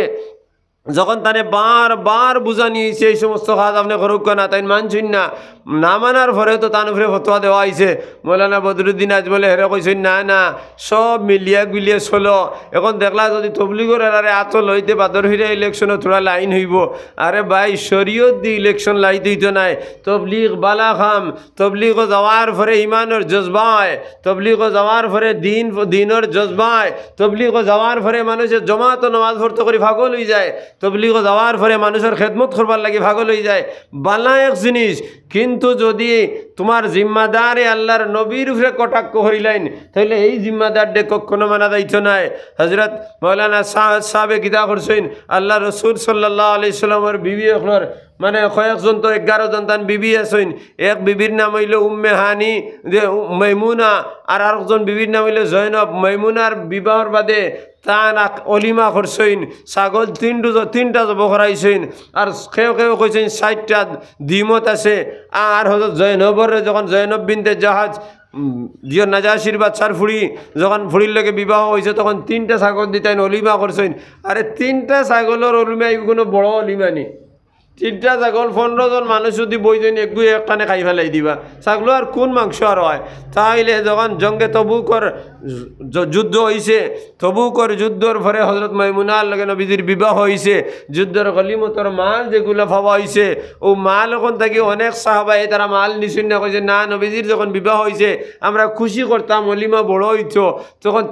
যখন তানে বার বুঝানি হয়েছে এই সমস্ত কাজ আপনি করুক না তাই মানছেন না মানার পরে তো তার উপরে ফতোয়া দেওয়া হয়েছে মৌলানা বদরুদ্দিন আজ বলে হেরে কইছেন না সব মিলিয়া গুলিয়ে চলো এখন দেখলা যদি তবলিগর আরে আতল হইতে বাদর হইলে ইলেকশনে থোড়া লাইন হইব আরে ভাই শরীয়ত দি ইলেকশন লাইতে হইতো নাই তবলিগ বালা খাম তবলিগ যাওয়ার পরে ইমানের জজবা হয় তবলিগ যাওয়ার পরে দিনের জজবা হয় তবলিগ যাওয়ার পরে মানুষের জমাত নামাজ ভর্তি করে ভাগল হয়ে যায় তবলিগ যাওয়ার পরে মানুষের খেদমত করবার লাগে ভাগল হয়ে যায় বালা এক জিনিস কিন্তু যদি তোমার জিম্মাদারে আল্লাহর নবীর উপরে কটাক্ষ করিলেন তাহলে এই জিম্মাদার ডে কখনো মানা যাইতো নাই হযরত মাওলানা সাহেব গীতা করছেন আল্লাহ রসুল সাল্লাল্লাহু আলাইহি সাল্লামের বিবি হলর মানে কয়েকজন তো 11 জন তান বিবি আছেন এক বিবির নাম হইল উম্মে হানি যে মাইমুনা আর আরেকজন বিবির নাম হইল জয়নব মাইমুনার বিবাহর বাদে তান অলিমা করছেন ছাগল তিনটা জব করাইছেন আর কেউ কইছেন 60টা দ্বিমত আছে আর হযরত জয়নবর যখন জয়নব বিনতে জাহাজ জিও নাজাসির বাচ্চার ফুড়ি যখন ফুড়ির লগে বিবাহ হয়েছে তখন 3টা ছাগল দিতেন অলিমা করছেন আরে 3টা ছাগলের অলিমা কোনো বড় অলিমা নেই 3টা ছাগল 15 জন মানুষ যদি বইজন একটানে খাই ফেলাই দিবা ছাগল আর কোন মাংস আর হয় তাইলে যখন জঙ্গে তবুকর যুদ্ধ হয়েছে তবুকর যুদ্ধর পরে হযরত মাইমুনার লগে নবীজির বিবাহ হয়েছে যুদ্ধের গলিমতর মাল যেগুলো পাওয়া হয়েছে ও মাল এখন থাকি অনেক সাহাবাই তারা মাল নিশুন না কইছে না নবীজির যখন বিবাহ হয়েছে আমরা খুশি করতাম অলিমা বড় হইতো তখন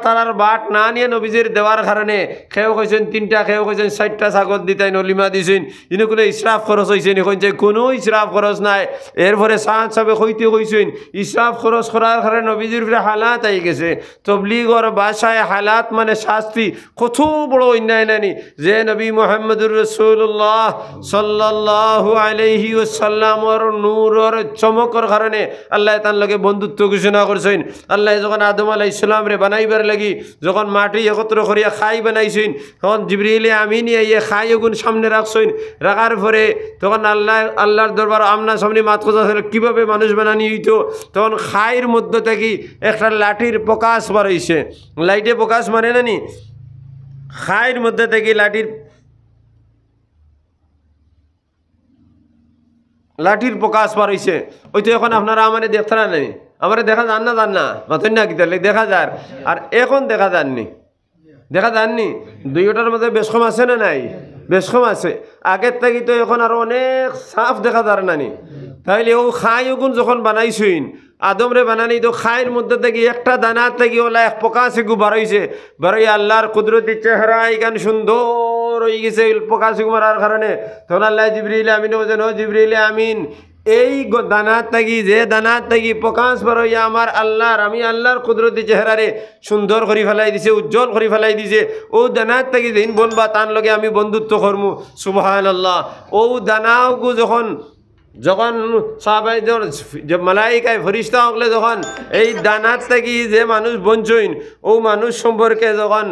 তারার বাট না নিয়ে নবীজির দেওয়ার কারণে কেউ কইছেন 3টা কেউ কইছেন 60টা ছাগল দিতেন অলিমা দিছেন ইনকু ইসরাফ খরচ হয়েছে যে কোনো ইসরাফ খরচ নাই এরপরে সাহায্য সাহেব হইতে কইছেন ইসরাফ খরচ করার কারণে নবীজির উপরে হালাত আই গেছে তবলিগর ভাষায় হালাত মানে শাস্তি কত বড় অন্যায় নানি যে নবী মুহাম্মদুর রাসূলুল্লাহ সাল্লাল্লাহু আলাইহি ওয়াসাল্লামর নূরের চমকের কারণে আল্লাহ তার লগে বন্ধুত্ব ঘোষণা করছেন আল্লাহ যখন আদম আলাইহিস সালাম রে বানাইবার লাগি যখন মাটি একত্র করিয়া খাই বানাইছেন তখন জিবরিলে আমিন আইয়া খাই গুণ সামনে রাখছেন রাখার পরে তখন আল্লাহর দরবার আমনা সামনে মাত কথা কিভাবে মানুষ বানানি হইতো তখন খাইয়ের মধ্যে থেকে একটা লাঠির প্রকাশ বার হইছে লাইটে প্রকাশ মানে না নি খাইয়ের মধ্যে থেকে লাঠির প্রকাশ বার হইছে ওই তো এখন আপনারা আমারে দেখতে না নি আমারে দেখা যান না মাতন না কি দেখা যায় আর এখন দেখা যাননি দুইটার মধ্যে বেশ কম আছে না নাই বেশ কম আছে আগের থেকে তো এখন আরো অনেক সাফ দেখা যায় নানি তাইলে ও খাই ওগুন যখন বানাইছইন আদম রে বানানি তো খাইয়ের মধ্যে থেকে একটা দানার থেকে ওলা এক প্রকাশ এগু বাড়াইছে বাড়াই আল্লাহর কুদরতি চেহারা এখান সুন্দর হয়ে গেছে প্রকাশ এগু মারার কারণে তখন আল্লাহ জিবরিল আমিন বলছেন ও জিবরিল আমিন এই দানার থাকি প্রকাশ বারইয়া আমার আল্লাহর আমি আল্লাহর কুদরতি চেহারারে সুন্দর করে ফেলাই দিছে উজ্জ্বল করে ফেলাই দিছে ও দানার থাকি যেদিন বলবা তার লগে আমি বন্ধুত্ব করমু সুবহানাল্লাহ ও দানাওগু যখন সাহাবাই যে মালাইকায় ফরিস্তা হকলে যখন এই দানার থাকি যে মানুষ বঞ্চইন ও মানুষ সম্পর্কে যখন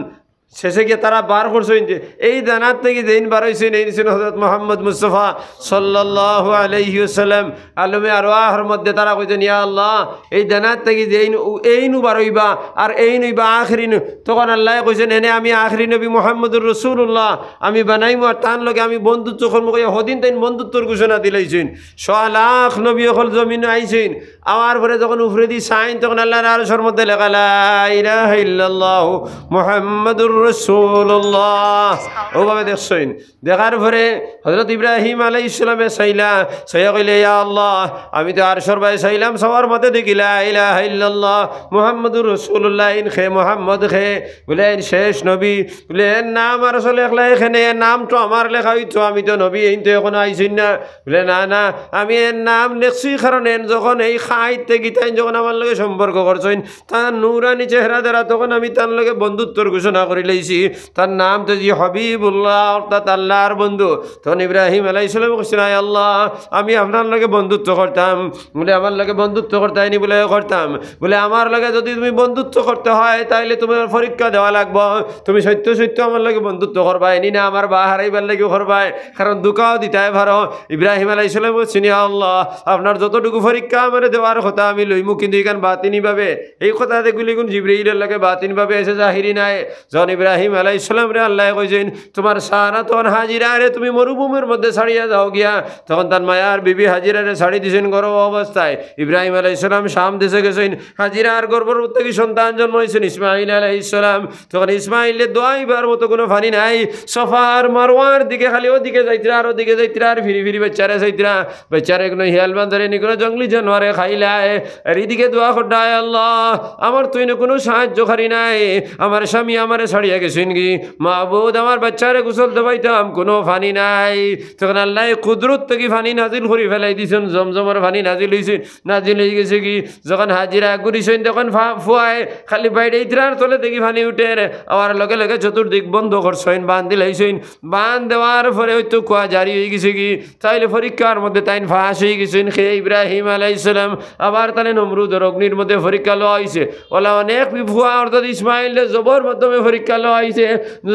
শেষে গিয়ে তারা বার করছেন যে এই দানার থেকে যেদিন বার হয়েছেন এই ছিলেন হযরত মুহাম্মদ মুস্তাফা সাল্লাল্লাহু আলাইহি ওয়াসাল্লাম আলমে আরওয়াহর মধ্যে তারা কইতেন ইয়া আল্লাহ এই দানার থেকে যেদিন এইনু বার হইবা আর এইনুইবা আখরিন তখন আল্লাহ কইছেন এনে আমি আখরি নবী মুহাম্মদুর রাসূলুল্লাহ আমি বানাইমু আর তার লগে আমি বন্ধুত্ব করবো হদিন তাই বন্ধুত্বর ঘোষণা দিলাইছেন 100 লাখ নবী হল জমিনে আইছেন আমার পরে যখন উপরে দি সাইন তখন আল্লাহর আরশের মধ্যে লেখা লা ইলাহা ইল্লাল্লাহু মুহাম্মাদুর রাসূলুল্লাহ। ওভাবে দেখছেন। দেখার পরে হযরত ইব্রাহিম আলাইহিস সালামে চাইলা চাইয়া কইলে ইয়া আল্লাহ আমি তো আরশের বাইরে চাইলাম সবার মধ্যে দেখি লা ইলাহা ইল্লাল্লাহ মুহাম্মাদুর রাসূলুল্লাহ ইন খে মুহাম্মদ খে বলে শেষ নবী বলে নাম আর আসলে একলা এখানে নাম তো আমার লেখা হইতো আমি তো নবী এই তো এখনো আইছি না বলে না না আমি এর নাম লিখছি কারণ যখন এই খাইতে গীতাই যখন আমার লগে সম্পর্ক করছেন তার নূরানি চেহারা দ্বারা তখন আমি তার লগে বন্ধুত্বর ঘোষণা করে লইছি তার নাম তো জি হাবিবুল্লাহ অর্থাৎ আল্লাহর বন্ধু। তখন ইব্রাহিম আলাইহিস সালাম কইছেন আয় আল্লাহ আমি আপনার লগে বন্ধুত্ব করতাম বলে আমার লগে বন্ধুত্ব করতাইনি বলে করতাম বলে আমার লগে যদি তুমি বন্ধুত্ব করতে হয় তাইলে তোমার পরীক্ষা দেওয়া লাগবে তুমি সত্য সত্য আমার লগে বন্ধুত্ব করবা এনি না আমার বা হারাইবার লাগে করবাই কারণ দুঃখাও দিতাই পারো। ইব্রাহিম আলাইহিস সালাম বলছেন ইয়া আল্লাহ আপনার যতটুকু পরীক্ষা আমার দেওয়ার কথা আমি লইমু কিন্তু এখান বাতিনিভাবে এই কথাতে গুলিগুন জিবরাইলের লাগে বাতিনিভাবে এসে জাহিরি নাই। যখন ইব্রাহিম আলাইহিস সালাম রে আল্লাহ কইছেন তোমার সারা তখন হাজিরা রে তুমি মরুভূমির মধ্যে ছাড়িয়া যাও গিয়া তখন তার মায়ার বিবি হাজিরারে ছাড়ি দিয়েছেন গর্ভ অবস্থায়। ইব্রাহিম আলাইহিস সালাম শাম দেশে গেছেন হাজিরার গর্ভের থেকে সন্তান জন্ম হয়েছেন ইসমাইল আলাইহিস সালাম। তখন ইসমাইলের দোয়াইবার মতো কোনো পানি নাই সফার মারওয়ার দিকে খালি ওদিকে যাইতরা আর ওদিকে যাইতরা আর ফিরি ফিরি বাচ্চারে যাইতরা বাচ্চারে কোনো হিয়াল বান্ধরে নি কোনো জঙ্গলি জানোয়ারে খাইলায় আর এদিকে দোয়া করডায় আল্লাহ আমার তুই না কোনো সাহায্যকারী নাই আমার স্বামী আমারে ছাড়িয়া গেছেন কি মাহবুদ আমার বাচ্চারে গোসল দেবাইতাম কোনো পানি নাই। তখন আল্লাহ কুদরত থেকে পানি নাজিল করে ফেলাই দিছেন জমজমের পানি নাজিল হয়েছেন নাজিল হয়ে গেছে কি যখন হাজিরা ঘুরিছেন তখন ফুয়ায় খালি বাইরে ইতরার তলে দেখি পানি উঠে আমার লগে লগে চতুর্দিক বন্ধ করছেন বান দিলাইছেন বান দেওয়ার পরে হয়তো কুয়া জারি হয়ে গেছে কি তাইলে পরীক্ষার মধ্যে তাইন ফাঁস হয়ে গেছেন সে ইব্রাহিম আলাইহিস সালাম আবার তাহলে নমরুদের অগ্নির মধ্যে পরীক্ষা লওয়া হয়েছে ওলা অনেক ফুয়া অর্থাৎ ইসমাইলের জবর মাধ্যমে পরীক্ষা লওয়া হয়েছে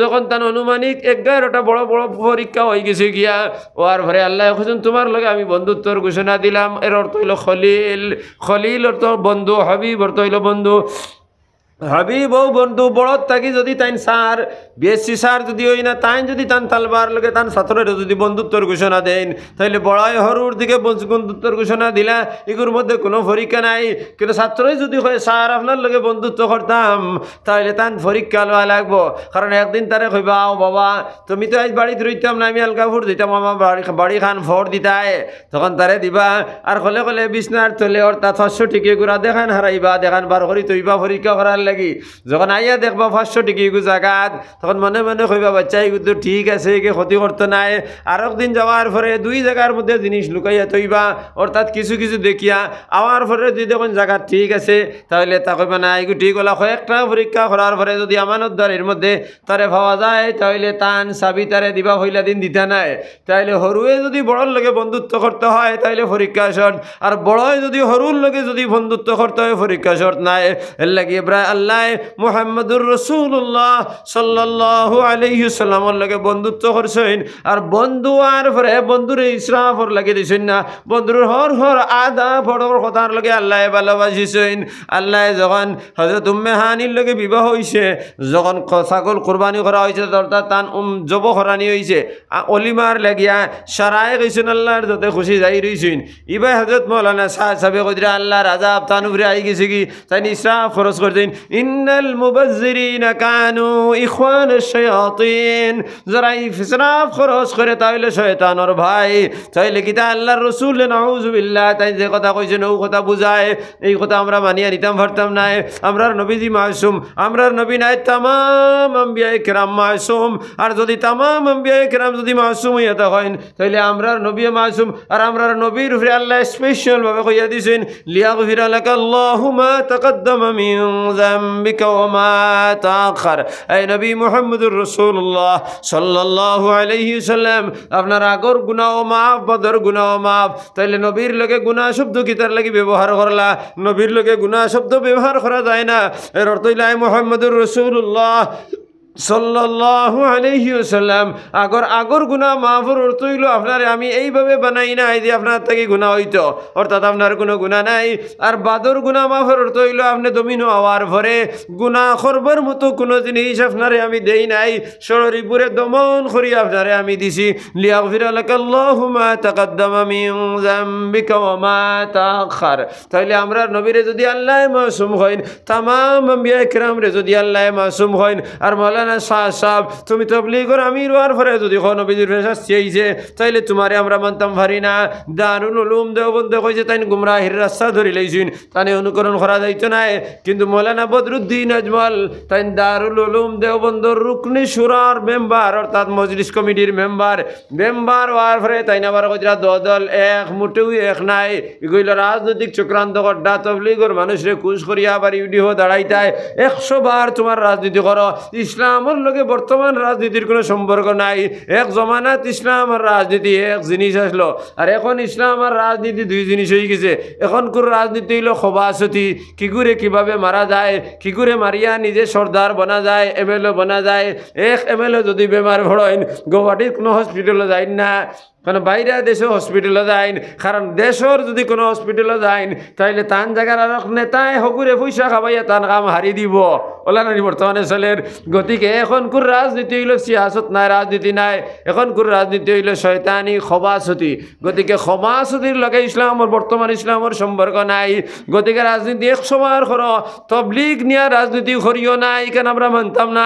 যখন তার অনুমানিক 11টা বড় বড় পরীক্ষা হয়ে গেছে গিয়া ওর পরে আল্লাহ এখন তোমার লগে আমি বন্ধুত্বর ঘোষণা দিলাম এর অর্থ হইল খলিল খলিল অর্থ বন্ধু হাবিব অর্থ হইল বন্ধু হাবিব ও বন্ধু বড় থাকি যদি তাইন সার বেশি সার যদি হই না তাইন যদি তান তালবার লগে তান ছাত্রের যদি বন্ধুত্বর ঘোষণা দেন তাহলে বড়াই হরুর দিকে বন্ধুত্বর ঘোষণা দিলা এগুলোর মধ্যে কোনো পরীক্ষা নাই কিন্তু ছাত্রই যদি হয় স্যার আপনার লগে বন্ধুত্ব করতাম তাহলে তান পরীক্ষা লওয়া লাগবো কারণ একদিন তারে কইবা ও বাবা তুমি তো আজ বাড়িতে রইতাম না আমি হালকা ফুট দিতাম আমার বাড়ি খান ফোর দিতায় তখন তারে দিবা আর কলে কলে বিছনার তলে অর্থাৎ 500 টিকে গুড়া দেখান হারাইবা দেখান বার করি তৈবা পরীক্ষা করার লাগি যখন আইয়া দেখবা 500 টিকি এগু জায়গাত তখন মনে মনে কইবা বাচ্চা এগু তো ঠিক আছে একে ক্ষতি করতে নাই আর একদিন যাওয়ার পরে দুই জায়গার মধ্যে জিনিস লুকাইয়া তৈবা অর্থাৎ কিছু কিছু দেখিয়া আওয়ার পরে যদি দেখুন জায়গা ঠিক আছে তাহলে তা কইবা না এগু ঠিক হলা কয়েকটা পরীক্ষা করার পরে যদি আমানতদারের মধ্যে তারে পাওয়া যায় তাহলে তান চাবি তারে দিবা হইলা দিন দিতা নাই তাইলে হরুয়ে যদি বড়র লগে বন্ধুত্ব করতে হয় তাইলে পরীক্ষা শর্ত আর বড়ই যদি হরুর লগে যদি বন্ধুত্ব করতে হয় পরীক্ষা শর্ত নাই এর লাগে আল্লাহ মুহাম্মদুর রাসূলুল্লাহ সাল্লাল্লাহু আলাইহি সাল্লামের লগে বন্ধুত্ব করছেন আর বন্ধু আর পরে বন্ধুরে ইসরাফর লাগে দিছেন না বন্ধুর হর হর আদা বড়র কথার লগে আল্লাহ ভালোবাসিছেন। আল্লাহ যখন হযরত উম্মে হানির লগে বিবাহ হইছে যখন ছাগল কুরবানি করা হইছে অর্থাৎ তান জব করানি হইছে অলিমার লাগিয়া সারায় গেছেন আল্লাহর যাতে খুশি যাই রইছেন ইবাই হযরত মাওলানা সাহেব কইরা আল্লাহর আযাব তান উপরে আই গেছে কি তাই ইসরাফ খরচ করতেন ইন্নাল মুবাজ্জিরিনা কানু ইখওয়ানাশ শায়াতিন যারা ইসরাফ খরচ করে তাইলে শয়তানের ভাই তাইলে কি তা আল্লাহর রাসূল নাউযুবিল্লাহ তাই যে কথা কইছেন ও কথা বুঝায় এই কথা আমরা মানিয়া নিতাম পারতাম না আমরার নবীজি মাসুম আমরার নবী নাই तमाम আম্বিয়া کرام মাসুম আর যদি तमाम আম্বিয়া کرام যদি মাসুম হইয়া থাকেন তাইলে আমরার নবী মাসুম আর আমরার নবীর উপরে আল্লাহ স্পেশাল ভাবে কইয়া দিয়েছেন লিয়াগফিরা লাকাল্লাহু মা তাকদ্দামা মিন যামবিকা ওয়া মা তাআখার এই নবী মুহাম্মদুর রাসূলুল্লাহ সাল্লাল্লাহু আলাইহি সাল্লাম আপনার আগর গুনাহ মাফ বদর গুনাহ মাফ তাইলে নবীর লগে গুনাহ শব্দ কি তার লাগি ব্যবহার করলা নবীর লগে গুনাহ শব্দ ব্যবহার করা যায় না এর অর্থ হইল মুহাম্মদুর রাসূলুল্লাহ সাল্লাল্লাহু আলাইহি ওয়াসাল্লাম আগর গুনাহ মাফের অর্থ হইল আপনারে আমি এইভাবে বানাই নাই যে আপনার থেকে গুনাহ হইতো, অর্থাৎ আপনার কোনো গুনাহ নাই। আর বাদর গুনাহ মাফের অর্থ হইল আপনি দমিন হওয়ার পরে গুনাহ করবার মতো কোনো জিনিস আপনারে আমি দেই নাই, শরীরে দমন করি আপনারে আমি দিছি। লিয়াগফিরা লাকাল্লাহু মা তাকাদ্দামা মিন যামবিকা ওয়া মা তাআখার। তাইলে আমরা নবীরে যদি আল্লাহ মাসুম হইন, তামাম আম্বিয়া কিরামরে যদি আল্লাহ মাসুম হইন, আর মাওলানা শাহ সাহেব তুমি তবলিগর আমির হওয়ার পরে যদি নবীজির ফেরেশতা চেয়েছে, তাইলে তোমারে আমরা মানতাম পারি না। দারুল উলুম দেওবন্দে কইছে তাই গুমরাহির রাস্তা ধরি লইছেন, তাই অনুকরণ করা যাইতো না। কিন্তু মাওলানা বদরুদ্দিন আজমল তাই দারুল উলুম দেওবন্দর রুকনি শুরার মেম্বার, অর্থাৎ মজলিস কমিটির মেম্বার হওয়ার পরে তাই না আবার কইরা দল এক মুটেও এক নাই, এগুলো রাজনৈতিক চক্রান্ত করডা তবলিগর মানুষরে কুশ করিয়া আবার ইউডিও দাঁড়াইতায় 100 বার তোমার রাজনীতি করো। ইসলামের লগে বর্তমান রাজনীতির কোনো সম্পর্ক নাই। এক জমানাত ইসলাম আর রাজনীতি এক জিনিস আসলো, আর এখন ইসলাম আর রাজনীতি দুই জিনিস হয়ে গেছে। এখনকার রাজনীতি হইল খবাসতি, কি করে কিভাবে মারা যায়, কি করে মারিয়া নিজে সর্দার বনা যায়, এমএলএ বনা যায়। এক এমএলএ যদি বেমার ভরেন গুয়াহাটির কোনো হসপিটালে যায় না, কারণ বাইরে দেশে হসপিটালে যাইন, কারণ দেশের যদি কোনো হসপিটালে যাইন তাইলে তান জায়গার আর নেতায় হকুরে পয়সা খাবাইয়া তান কাম হারি দিব, ওলা নানি বর্তমানে চলের। গতিকে এখনকার রাজনীতি হইল সিয়াসত নাই, রাজনীতি নাই, এখনকার রাজনীতি হইল শয়তানি খবাসতি। গতিকে খবাসতির লগে ইসলামর বর্তমান ইসলামর সম্পর্ক নাই। গতিকে রাজনীতি 100 বার করো, তবলিগ নিয়ে রাজনীতি করিও না, এখানে আমরা মানতাম না।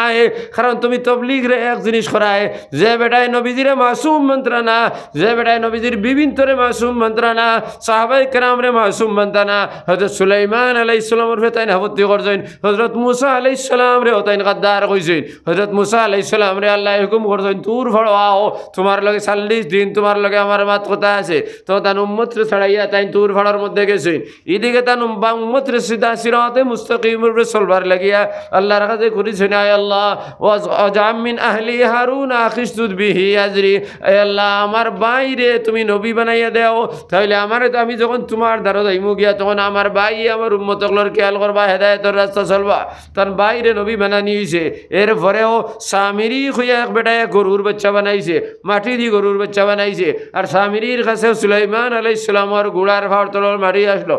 কারণ তুমি তবলিগ রে এক জিনিস করায় যে বেটায় নবীজিরে মাসুম মন্ত্রানা, যে বেটায় নবীজির বিভিন্তরে মাসুম মন্ত্রানা, সাহাবাই কেরামরে মাসুম মন্ত্রানা। হযরত সুলাইমান আলাইহিস সালামের ফেতাইন আপত্তি করছেন, হযরত মুসা আলাইহিস সালাম রে ওতাইন গাদ্দার কইছেন। হযরত মুসা আলাইহিস সালাম রে আল্লাহ হুকুম করছেন তুর ফড়াও, তোমার লগে 40 দিন তোমার লগে আমার মাত কথা আছে। তো তান উম্মত রে ছাড়াইয়া তাইন তুর ফড়ার মধ্যে গেছেন। এদিকে তান উম্মত রে সিধা সিরাতে মুস্তাকিমের উপরে চলবার লাগিয়া আল্লাহর কাছে করেছেন, আয় আল্লাহ ওয়াজআম মিন আহলি হারুন আখিসতুদ বিহি আজরি, আয় আল্লাহ আমার বাইরে তুমি নবী বানাইয়া দাও, তাহলে আমারে তো আমি যখন তোমার দ্বারা যাইমু গিয়া তখন আমার ভাই আমার উম্মতগুলোর খেয়াল করবা, হেদায়েতের রাস্তা চলবা, তার বাইরে নবী বানানি হইছে। এরপরেও সামিরি হইয়া এক বেটায় গরুর বাচ্চা বানাইছে, মাটি দিয়ে গরুর বাচ্চা বানাইছে। আর সামিরির কাছে সুলাইমান আলাইহিস সালামের গুড়ার ফাওয়ার তলর মাটি আসলো।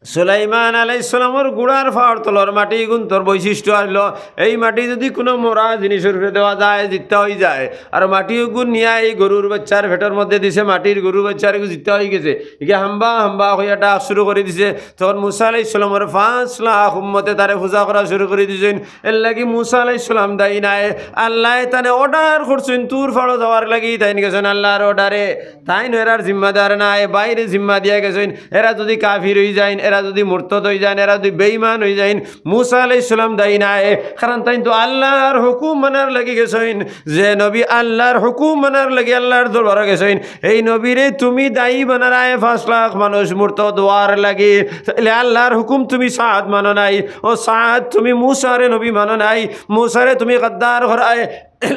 সুলাইমান আলাইহিস সালামের গুড়ার ফাওয়ার তলর মাটি গুণতর বৈশিষ্ট্য আসলো, এই মাটি যদি কোনো মরা জিনিসের উপরে দেওয়া যায় জিত্তা হয়ে যায়। আর মাটি গুণ নিয়ে এই গরুর বাচ্চার ভেটর মধ্যে দিছে, মাটির গরুর বাচ্চার জিত্তা হয়ে গেছে। একে হাম্বা হইয়াটা শুরু করে দিছে। তখন মুসা আলাইহিস সালামের 5 লাখ উম্মতে তারে পূজা করা শুরু করে দিয়েছেন। এর লাগি মুসা আলাইহিস সালাম দায়ী নাই, আল্লাহ তানে অর্ডার করছেন তুর ফাড়ো যাওয়ার লাগি, তাই গেছেন আল্লাহর অর্ডারে। তাই এরার জিম্মাদার নাই, বাইরে জিম্মা দিয়া গেছেন। এরা যদি কাফির হয়ে যায়, এরা যদি মুরতাদ হয়ে যায়, এরা যদি বেঈমান হয়ে যায়, মুসা আলাইহিস সালাম দায়ী নাই। কারণ তাই তো আল্লাহর হুকুম মানার লাগি গেছেন, যে নবী আল্লাহর হুকুম মানার লাগি আল্লাহর দরবারে গেছেন। এই নবীরে তুমি দায়ী বানারায় 5 লাখ মানুষ মুরতাদ হওয়ার লাগি, তাহলে আল্লাহর হুকুম তুমি সাদ মানো নাই। ও সাদ তুমি মুসারে নবী মানো নাই, মুসারে তুমি গদ্দার করায়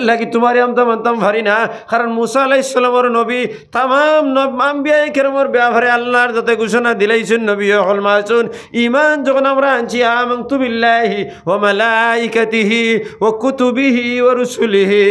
লাগি তোমারে আমতা মানতাম পারি না। কারণ মুসা আলাইহিস সালামের নবী তামাম আম্বিয়া কেরামের ব্যাপারে আল্লাহর যাতে ঘোষণা দিলাইছেন নবী হল মাসুম। ঈমান যখন আমরা আনছি আমানতু বিল্লাহি ওয়া মালাইকাতিহি ওয়া কুতুবিহি ওয়া রুসুলিহি,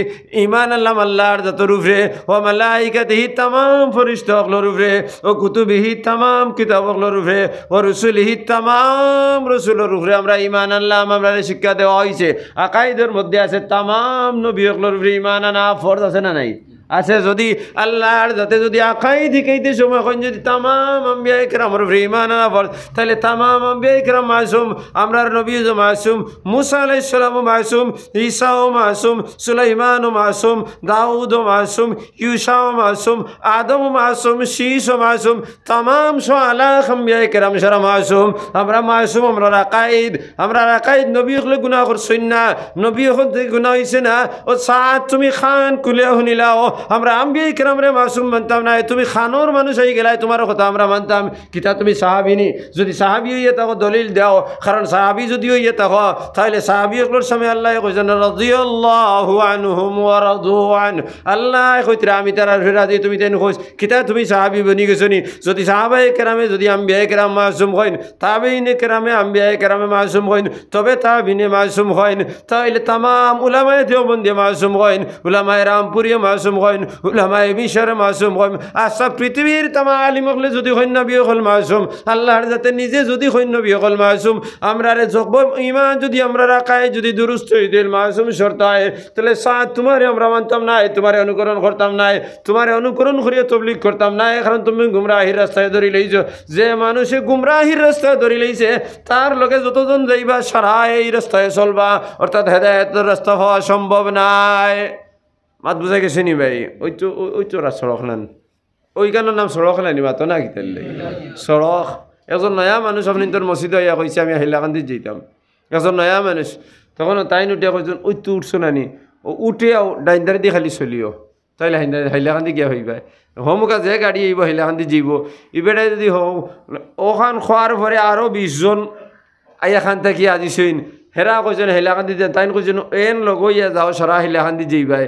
ঈমান আনলাম আল্লাহর যাতের উপরে, ওয়া মালাইকাতিহি তামাম ফেরেশতাগুলোর উপরে, ওয়া কুতুবিহি তামাম কিতাবগুলোর উপরে, ওয়া রুসুলিহি তামাম রাসূলের উপরে আমরা ঈমান আনলাম। আমরা শিক্ষা দেওয়া হয়েছে, আকাইদের মধ্যে আছে তামাম নবী ঈমান আনা ফরজ আছে না নাই? আছে। যদি আল্লাহর যাতে যদি আকাই দিকেইতে সময় হয় যদি তামাম আম্বিয়া কেরামের উপরে ঈমান আনা ফরজ, তাহলে তামাম আম্বিয়া কেরাম মাসুম। আমরার নবী মাসুম, মুসা আলাইহিস সালামও মাসুম, ঈসাও মাসুম, সুলাইমানও মাসুম, দাউদও মাসুম, ইউসাও মাসুম, আদমও মাসুম, শীসও মাসুম, তামাম 100 লাখ আম্বিয়া কেরাম সারা মাসুম। আমরা মাসুম। আমরা আকাইদ নবী হলে গুনাহ করছেন না, নবী হল গুনাহ হইছে না। ও সাত তুমি খান কুলে শুনিলাও আমরা আম্বিয়া ইকরামরে মাসুম মানতাম না, তুমি খানোর মানুষ হয়ে গেলাই তোমার কথা আমরা মানতাম, কিতা তুমি সাহাবিনি? যদি সাহাবি হইয়া থাকো দলিল দাও, কারণ সাহাবি যদি হইয়া থাকো তাহলে সাহাবিগুলোর সামনে আল্লাহ কইছেন রাদিয়াল্লাহু আনহুম ওয়া রাদু আন, আল্লাহ কইতরা আমি তারা রাজি, তুমি তেন কইস কিতা তুমি সাহাবি বনি গেছনি? যদি সাহাবায়ে কেরামে যদি আম্বিয়া কেরাম মাসুম হইন, তাবেইনে কেরামে আম্বিয়া কেরামে মাসুম হইন, তবে তাবিনে মাসুম হইন, তাইলে তামাম উলামায়ে দেওবন্দি মাসুম হইন, উলামায়ে রামপুরিয়া মাসুম হইন, উলামায়ে মিশরে মাসুম হইন, আর সব পৃথিবীর তামাম আলিম হলে যদি হইন নবী হল মাসুম, আল্লাহর যাতে নিজে যদি হইন নবী হল মাসুম, আমরা রে যকব ঈমান যদি আমরা রাখাই যদি দুরুস্ত হইদিল মাসুম শর্ত হয়, তাহলে সাথ তোমারে আমরা মানতাম না, তোমারে অনুকরণ করতাম না, তোমারে অনুকরণ করিয়া তবলিগ করতাম না, কারণ তুমি গুমরাহির রাস্তায় ধরি লইছ। যে মানুষে গুমরাহির রাস্তায় ধরি লইছে তার লগে যতজন যাইবা সারা এই রাস্তায় চলবা, অর্থাৎ হেদায়েতের রাস্তা হওয়া সম্ভব নাই। মাত বুঝাই গেছে নি ভাই? ওই তো সড়ক নেন, ওইখানের নাম সড়ক নেনি মাতো না কিতার লাগে সড়ক। একজন নয়া মানুষ আপনি তোর মসজিদে হইয়া কইছে আমি হাইলাকান্দিত যেতাম, একজন নয়া মানুষ, তখন তাই উঠিয়া কইছেন ওই তো উঠছো নানি, ও উঠিয়াও ডাইনদারি দিয়ে খালি চলিও, তাইলে হাইলাকান্দি গিয়া হইবা হমুকা যে গাড়ি আইব হাইলাকান্দি যাইব, ইবেটাই যদি ওখান খোয়ার পরে আরও 20 জন আইয়াখান থাকি আজিছইন, হেরা কইছেন হাইলাকান্দি তাইন কইছেন এন লগইয়া যাও সারা হাইলাকান্দি যাইবাই,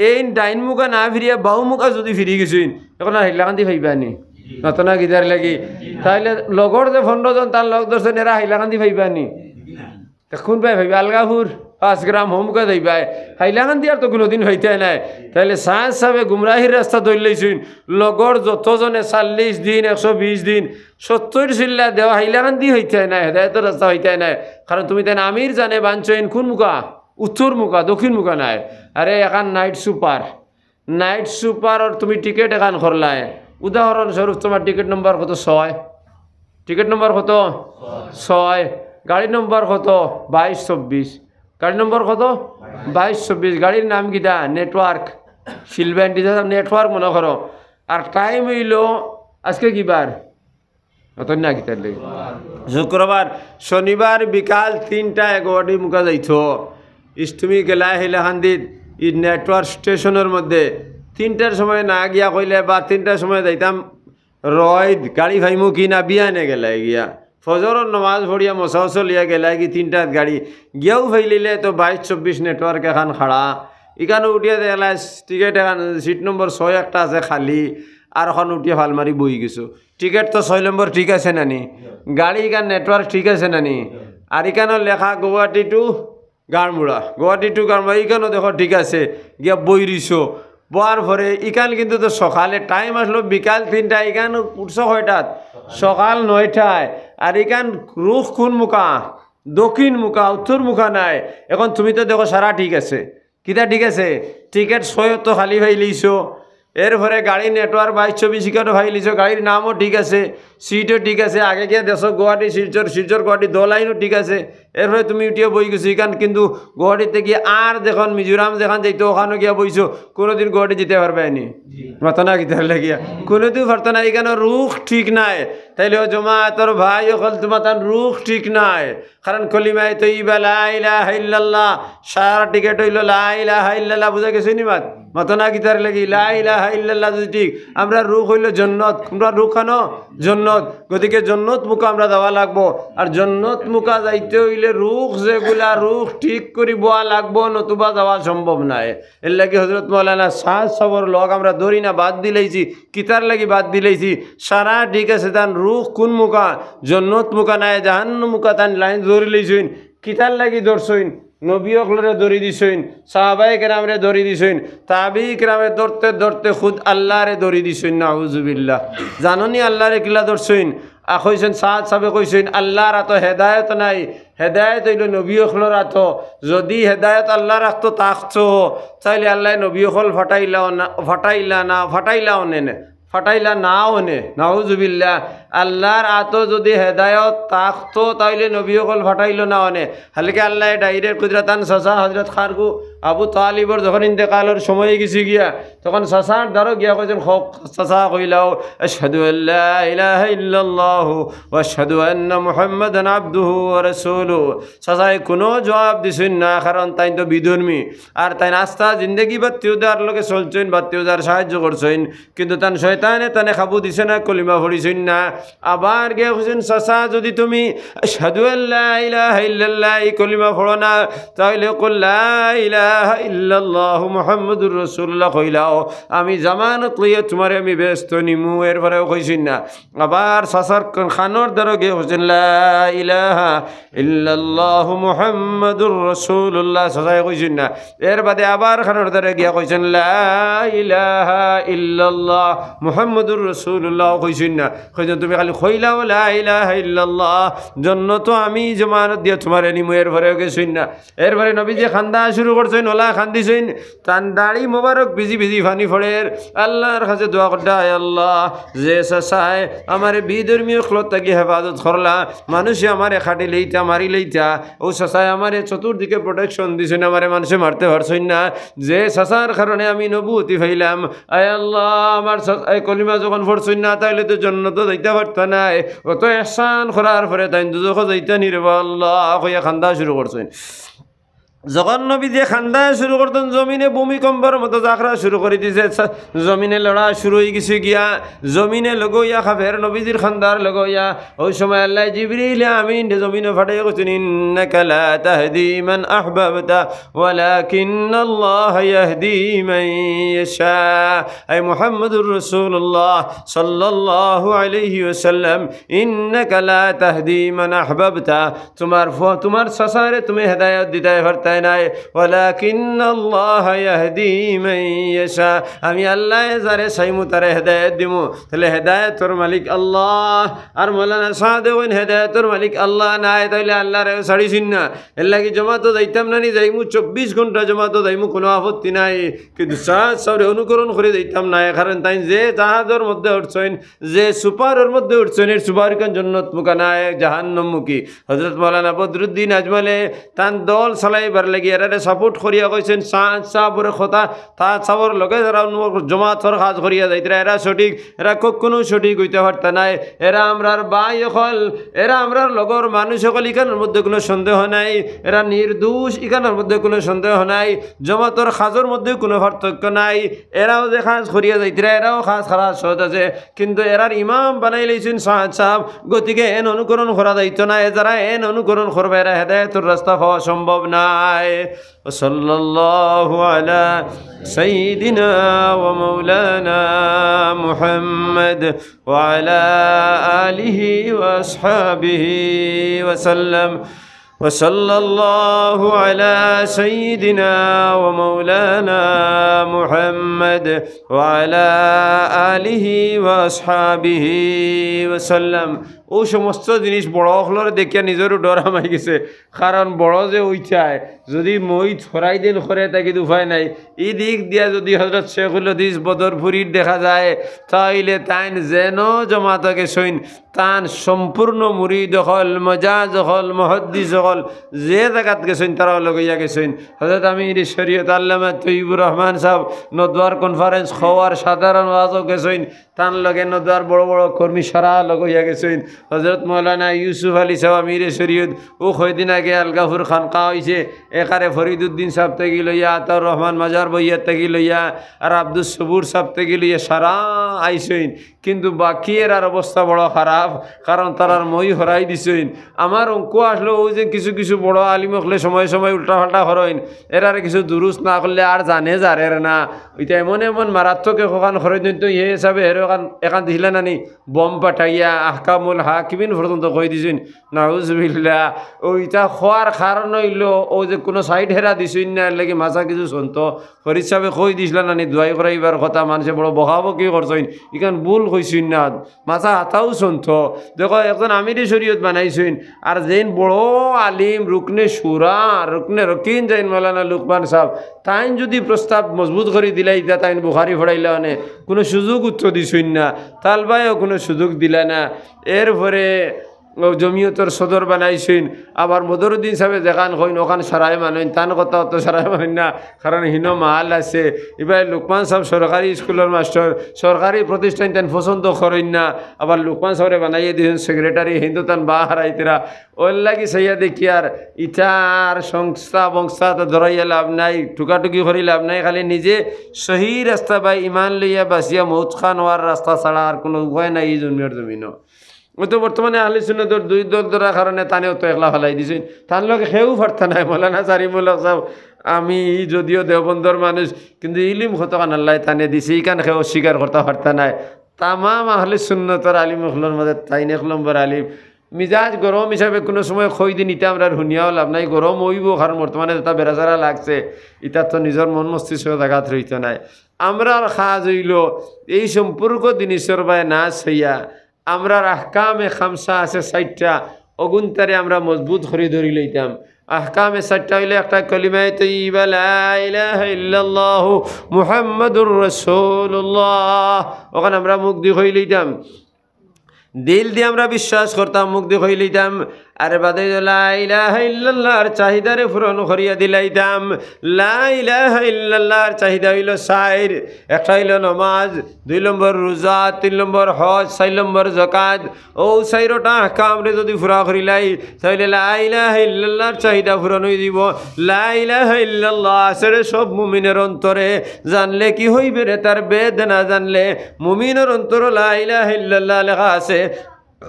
এই ডাইন মুখা না ফিরিয়া বাউ মুখা যদি ফিরি গেছইন এখন আর হাইলাকান্দি ফাইবানি নতনা গিদার লাগি, তাইলে লগর যে 15 জন তার লগ ধরছেন এরা হাইলাকান্দি ফাইবানি, কোন পাই ভাইবা আলগাপুর 5 গ্রাম হোমকা যাইবাই, হাইলাকান্দি আর তো কোনোদিন হইতে নাই। তাইলে সাজ সাবে গুমরাহির রাস্তা ধরলেইছুন, লগর যতজনে 40 দিন 120 দিন 70 চিল্লা দেওয়া হাইলাকান্দি হইতে নাই, হেদায়েতের রাস্তা হইতে নাই, কারণ তুমি তাই আমির জানে বাঞ্চইন কোন মুখা, উত্তর মুখা দক্ষিণ মুখা নাই। আরে এখন নাইট সুপার তুমি টিকিট এখন করলাই, উদাহরণস্বরূপ তোমার টিকিট নম্বর কত 6, টিকিট নম্বর কত 6, গাড়ি নম্বর কত 2224, গাড়ি নম্বর কত 2224, গাড়ির নাম কিটা নেটওয়ার্ক শিলব্যান্ড নেটওয়ার্ক মনে করো, আর টাইম হইল আজকে কি বার অত না কিতার লেগে শুক্রবার, শনিবার বিকাল 3:11 মুখা যাইতো, তুমি গেলা হাইলাকান্দিত ই নেটওয়ার্ক স্টেশনের মধ্যে 3টার সময় না গিয়া কইলে বা 3টার সময় যাইতাম রয় গাড়ি ভাইমু কি না বিয়ানে গেলাই গিয়া ফজরের নমাজ পড়িয়া মশা চলিয়া গেলাই কি 3টার গাড়ি গিয়াও ফাইলিলে তো 2224 নেটওয়ার্ক এখন খাড়া, এখানে উঠিয়া দেখলা টিকিট এখন সিট নম্বর 6 একটা আছে খালি, আর এখন উঠিয়া ফালমারি বই গেছো, টিকিট তো 6 নম্বর ঠিক আছে নানি, গাড়ি এখান নেটওয়ার্ক ঠিক আছে নানি, আর এখানে লেখা গুয়াহাটি টু গাড়মুড়া, গুয়াহাটি টু গাড়মুড়া, এখানেও দেখো ঠিক আছে, গিয়া বই রইছো, বোয়ার পরে ইকান কিন্তু তো সকালে টাইম আসলো বিকাল 3টা, ইকান উঠছো কয়টাত সকাল 9টায়, আর ইকান রুখ কোন মুখা দক্ষিণ মুখা উত্তর মুখা নাই। এখন তুমি তো দেখো সারা ঠিক আছে, কিতা ঠিক আছে, টিকিট 6 তো খালি ফাইলিছো, এরপরে গাড়ি নেটওয়ার্ক 2224 ইকানো ফাইলিছো, গাড়ির নামও ঠিক আছে, সিটও ঠিক আছে, আগে গিয়ে দেশো গুয়াহাটি শিলচর গুয়াহাটি 2 লাইনও ঠিক আছে, এরপরে তুমি উঠিয়া বই গেছো, এখান কিন্তু গুয়াহাটিতে গিয়ে আর দেখুন মিজোরাম যেখান যাইতো ওখানে গিয়া বইছো, কোনোদিন গুয়াহাটি যেতে পারবে নি মাতনা কি তাহলে গিয়া কোনোদিন পারতো না, এখানে রুখ ঠিক নাই। তাইলে ও জমাতর ভাই অকল তোমার তার রুখ ঠিক নাই, কারণ কলিমায় তো ইবা লা ইলাহা ইল্লাল্লাহ, সারা টিকিট হইল লা ইলাহা ইল্লাল্লাহ, বুঝা গেছে নি মাতনা কি তার লাগি লা ইলাহা ইল্লাল্লাহ যদি ঠিক, আমরা রুখ হইল জন্নত, আমরা রুখ খানো জন্নত, গতিকে জন্নত মুখা আমরা যাওয়া লাগবো, আর জন্নত মুখা যাইতে হইলে রুখ যেগুলা রুখ ঠিক করি বোয়া লাগবো, নতুবা যাওয়া সম্ভব নাই। এর লাগি হজরত মৌলানা সাজ সবর লগ আমরা ধরি না বাদ দিলেইছি, কিতার লাগি বাদ দিলেইছি, সারা ঠিক আছে তান রুখ কোন মুখা জন্নত মুখা নাই জাহান্নাম মুখা তান লাইন ধরি লইছইন, কিতার লাগি ধরছইন নবী অকলরে ধরি দিছইন, সাহাবায়ে কেরামরে ধরি দিছইন, তাবি কেরামে ধরতে ধরতে খুদ আল্লাহরে ধরি দিছইন, নাউজুবিল্লাহ। জাননি আল্লাহরে কিলা ধরছইন, কইছেন সাদ সাহেবে কইছেন আল্লাহর আতো হেদায়েত নাই, হেদায়েত হইল নবী অকলর আতো, যদি হেদায়েত আল্লাহ রাখতো তাকতো তাইলে আল্লাহ নবী অকল ফাটাইলা না ফাটাইলা নাও নে নাউজুবিল্লাহ। আল্লাহর আতো যদি হেদায়ত থাকতো তাইলে নবী সকল ফাটাইল না অনে হালকে আল্লাহ ডাইরেক্ট কুদরতান সসা হজরত খারগু আবু তালিবর যখন ইন্তেকালের সময় গেছি গিয়া তখন সসার দ্বারও গিয়া কইছেন হক সসা কইলাও আশহাদু আল্লা ইলাহা ইল্লাল্লাহ ওয়া আশহাদু আন্না মুহাম্মাদান আবদুহু ওয়া রাসূলুহু সসায় কোনো জবাব দিছেন না কারণ তাই তো বিধর্মী আর তাই নাস্তা জিন্দগি বাত্তিউদার লোকে চলছেন বাত্তিউদার সাহায্য করছেন কিন্তু তান শয়তানে তানে খাবু দিছে না কলিমা পড়িছেন না আবার গিয়া কইছেন সসা যদি তুমি আশহাদু আল্লা ইলাহা ইল্লাল্লাহ এই কলিমা পড়ো না তাহলে কুল লা ইলাহা ইল্লাল্লাহ মুহাম্মাদুর রাসূলুল্লাহ কইলাও আমি জামানত লইয়া তোমারে আমি ব্যস্ত নিমু এরপরেও কইছেন না আবার সসার খানোর দ্বারা গিয়ে কইছেন লা ইলাহা ইল্লাল্লাহ মুহাম্মাদুর রাসূলুল্লাহ সসাই কইছেন না এর বাদে আবার খানোর দ্বারা গিয়া কইছেন লা ইলাহা ইল্লাল্লাহ মুহাম্মাদুর রাসূলুল্লাহ কইছেন না কইছেন তুমি খালি কইলাও লা ইলাহা ইল্লাল্লাহ জন্য তো আমি জামানত দিয়া তোমারে নিমু এরপরেও কইছেন না এরপরে নবী যে খান্দা শুরু করছেন ওলা খান্দিছেন তান দাড়ি মোবারক ভিজি ভিজি ফানি ফড়ের আল্লাহর কাছে দোয়া করতে হয় আল্লাহ যে সাসায় আমার বিধর্মীয় খলত থাকি হেফাজত করলা মানুষে আমারে খাটি লইতা মারি লইতা ও সাসায় আমারে চতুর্দিকে প্রোটেকশন দিছেন আমারে মানুষে মারতে পারছেন না যে সাসার কারণে আমি নবুতি ফাইলাম আয় আল্লাহ আমার কলিমা যখন পড়ছেন না তাইলে তো জন্নত যাইতে পারতা নাই অত এহসান করার পরে তাই দুজখ যাইতা নিরব আল্লাহ কইয়া খান্দা শুরু করছেন যখন নবী দিয়ে খান্দা শুরু করতেন জমিনে ভূমিকম্পের মতো যাত্রা শুরু করে দিছে জমিনে লড়া শুরু হয়ে গেছে গিয়া জমিনে লগইয়া খাফের নবীজির খান্দার লগইয়া ওই সময় আল্লাহ জিবরিল আমিন জমিনে ফাটাই কইছেন ইন্নাকা লা তাহদি মান আহবাবতা ওয়ালাকিন্নাল্লাহ ইয়াহদি মান ইয়াশা আই মুহাম্মাদুর রাসূলুল্লাহ সাল্লাল্লাহু আলাইহি ওয়াসাল্লাম ইন্নাকা লা তাহদি মান আহবাবতা তোমার সাসারে তুমি হেদায়েত দিতে পারতা নাই ওয়ালাকিন্নাল্লাহ ইয়াহদি মান ইয়াশা আমি আল্লাহ যারে চাইমু তারে হেদায়েত দিমু তাহলে হেদায়েতর মালিক আল্লাহ আর মাওলানা সাদেওন হেদায়েতর মালিক আল্লাহ নাই তাইলে আল্লাহরে ছাড়িছিন না এর লাগি জমাতো যাইতাম না নি যাইমু 24 ঘন্টা জমাতো যাইমু কোনো আপত্তি নাই কিন্তু সারে অনুকরণ করে যাইতাম না কারণ তাই যে জাহাজের মধ্যে উঠছেন যে সুপারের মধ্যে উঠছেন এর সুপার কান জান্নাত মুখা নাই জাহান্নাম মুখী হযরত মাওলানা বদরুদ্দিন আজমালে তান দল চালাইবার লাগি এরারে সাপোর্ট করিয়া কইছেন সাহাবরে কথা তা সাবর লগে যারা জমাতর কাজ করিয়া যাইতরা এরা সঠিক এরা কখনো সঠিক হইতে পারতা নাই এরা আমরার ভাই হল এরা আমরার লগর মানুষ সকল ইখানের মধ্যে কোনো সন্দেহ নাই এরা নির্দোষ ইখানের মধ্যে কোনো সন্দেহ নাই জমাতর কাজের মধ্যে কোনো পার্থক্য নাই এরাও যে কাজ করিয়া যাইতরা এরাও কাজ খারাপ সহজ আছে কিন্তু এরার ইমাম বানাই লইছেন সাহাব গতিকে এন অনুকরণ করা যাইত না যারা এন অনুকরণ করবে এরা হেদায়েতের রাস্তা পাওয়া সম্ভব নাই সাল্লাল্লাহু আলা সাইয়্যিদিনা ওয়া মাওলানা মুহাম্মদ ওয়া আলা আলিহি ওয়া আসহাবিহি ওয়া সাল্লাম وصلى الله على سيدنا ومولانا محمد وعلى آله وأصحابه وسلم ও সমস্ত জিনিস বড় হলরে দেখিয়া নিজেরও ডর হামাই গেছে কারণ বড় যে ওইটায় যদি মই ছড়াই দিন করে তাকে উপায় নাই এই দিক দিয়া যদি হযরত শেখুল হাদিস বদরপুরীর দেখা যায় তাইলে তাইন যেন জমাতকে সইন তান সম্পূর্ণ মুরিদ হল মজাজ হল মুহাদ্দিস হল যে জায়গাত গেছেন তারা লগইয়া গেছেন হযরত আমির শরীয়ত আল্লামা তৈয়বুর রহমান সাহেব নদওয়ার কনফারেন্স খাওয়ার সাধারণ ওয়াজও গেছেন তান লগে নদওয়ার বড় বড় কর্মী সারা লগইয়া গেছেন হযরত মৌলানা ইউসুফ আলী সাহেব আমির শরীয়ত ও কয়দিন আগে আলগাফুর খানকা হয়েছে একারে ফরিদুদ্দিন সাহেব থেকে লইয়া আতাউর রহমান মাজার বইয়ার থেকে লইয়া আর আব্দুল সবুর সাহেব থেকে লইয়া সারা আইসইন কিন্তু বাকি এর অবস্থা বড় খারাপ কারণ তারার মই হরাই দিছেন আমার অঙ্ক আসলো ওই যে কিছু কিছু বড় আলিম হলে সময় সময় উল্টাপাল্টা হরইন এরারে কিছু দুরুস না করলে আর জানে যারের না ওইটা এমন এমন মারাত্মক এখান হরই দিন তো ইয়ে হিসাবে এর এখান দিলে নানি বম পাঠাইয়া আহকামুল আহকামুল হাকিমিন পর্যন্ত কই দিছেন নাউজুবিল্লাহ। ওইটা খোয়ার কারণ হইল ও যে কোনো সাইড হেরা দিছুন না, এর লাগি মাছা কিছু শুনত ফরিদ সাহেবে কই দিছিলেন নানি দোয়াই করাইবার কথা, মানুষে বড় বকাবকি করছেন, ইখান ভুল কইছেন না, মাছা হাতাও শুনত। দেখো একজন আমিরি শরীয়ত বানাইছেন, আর যেন বড় আলিম রুকনে সুরা রুকনে রকিন যাইন মৌলানা লুকমান সাহেব, তাইন যদি প্রস্তাব মজবুত করে দিলাই তা তাইন বুখারি ফড়াইলে অনে কোনো সুযোগ উত্তর দিছুন না, তালবাইও কোনো সুযোগ দিলা না। এরপরে জমিয়তর সদর বানাইছেন, আবার মদরুদ্দিন সাহেব যেখান হইন ওখান সারাই মানেন, তান কথা অত সারাই মানেন না, কারণ হিন মাল আছে। এবার লুকমান সাহেব সরকারি স্কুলের মাস্টার, সরকারি প্রতিষ্ঠান তান পছন্দ করেন না, আবার লুকমান সাহেবে বানাইয়ে দিয়েছেন সেক্রেটারি, হিন্দু তান বা হারাইতেরা। ওর লাগি সাইয়া দেখি আর ইটার সংস্থা বংস্থা তো ধরাইয়া লাভ নাই, টুকাটুকি করি লাভ নাই, খালি নিজে সহি রাস্তা বা ইমান লইয়া বাসিয়া মৌত খান হওয়ার রাস্তা ছাড়া আর কোনো উপায় নাই এই জমির জমিনও। ও তো বর্তমানে আহলে সুন্নাতের দুই দল ধরার কারণে তানেও তো একলা ফেলাই দিছেন, তার লোক সেও পারতা নাই। মৌলানা জারিমুল্লাহ সাহেব, আমি যদিও দেওবন্দর মানুষ, কিন্তু ইলিম কতখান আল্লাহ তানে দিছে, ইকান সেও অস্বীকার করতে পারতা নাই। তামাম আহলে সুন্নাতের আলিম হলর মধ্যে তাইন এক নম্বর আলিম। মিজাজ গরম হিসাবে কোনো সময় খই দিন ইটা আমরা শুনিয়াও লাভ নাই, গরম হইব, কারণ বর্তমানে যেটা বেড়াচারা লাগছে, ইটার তো নিজের মন মস্তিষ্ক জায়গাত রইতে নাই। আমরা খাজ হইল এই সম্পর্ক জিনিসের বাই না হইয়া আমরার আহকামে খামসা আছে 60টা, অগুনতারে আমরা মজবুত করে ধরি লইতাম। আহকামে 60টা হইলে একটা কলিমায়ে তাইয়্যিবা লা ইলাহা ইল্লাল্লাহু মুহাম্মাদুর রাসূলুল্লাহ, ওখানে আমরা মুখ দিয়ে হই লইতাম, দিল দিয়ে আমরা বিশ্বাস করতাম, মুখ দিয়ে হই লইতাম। আর বাদে লা ইলাহা ইল্লাল্লাহর চাহিদারে পূরণ করিয়া দিলাইতাম। লা ইলাহা ইল্লাল্লাহর চাহিদা হইল 4, একটা হইল নমাজ, 2 নম্বর রোজা, 3 নম্বর হজ, 4 নম্বর যাকাত। ও 4টা আহকামরে যদি পুরা করিলাই তাহলে লা ইলাহা ইল্লাল্লাহর চাহিদা পূরণ হয়ে দিব। লা ইলাহা ইল্লাল্লাহ আসলে সব মুমিনের অন্তরে, জানলে কি হইবে রে তার বেদ না জানলে। মুমিনের অন্তরে লা ইলাহা ইল্লাল্লাহ লেখা আছে,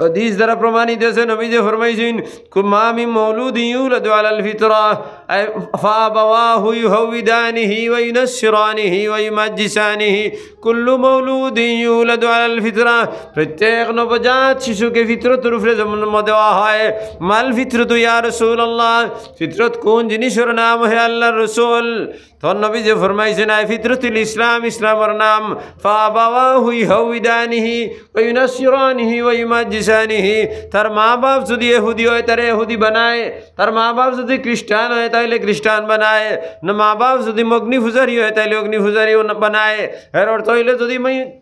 হাদিস দ্বারা প্রমাণিত আছে। নবী যে ফরমাইছেন মা মিন মাউলুদিন ইউলাদু আলাল ফিতরা ফাআবাওয়াহু ইউহাউদানিহি ওয়া ইউনাসসিরানিহি ওয়া ইউমাজ্জিসানিহি কুল্লু মাউলুদিন ইউলাদু আলাল ফিতরা, প্রত্যেক নবজাত শিশুকে ফিতরতের উপরে জন্ম দেওয়া হয়। মাল ফিতরতু ইয়া রাসূলুল্লাহ, ফিতরত কোন জিনিসের নাম হে আল্লাহর রাসূল? তখন নবী যে ফরমাইছেন ফিতরতুল ইসলাম, ইসলামের নাম। ফাআবাওয়াহু ইউহাউদানিহি ওয়া ইউনাসসিরানিহি ওয়া ইউমাজ্জিসানিহি, তার মা বাপ যদি ইহুদি হয় তারে ইহুদি বানায়, তার মা বাপ যদি খ্রিস্টান হয় তাহলে খ্রিস্টান বানায়, না মা বাপ যদি অগ্নি পূজারী হয় তাহলে অগ্নি পূজারী বানায়। এর অর্থ হইলে যদি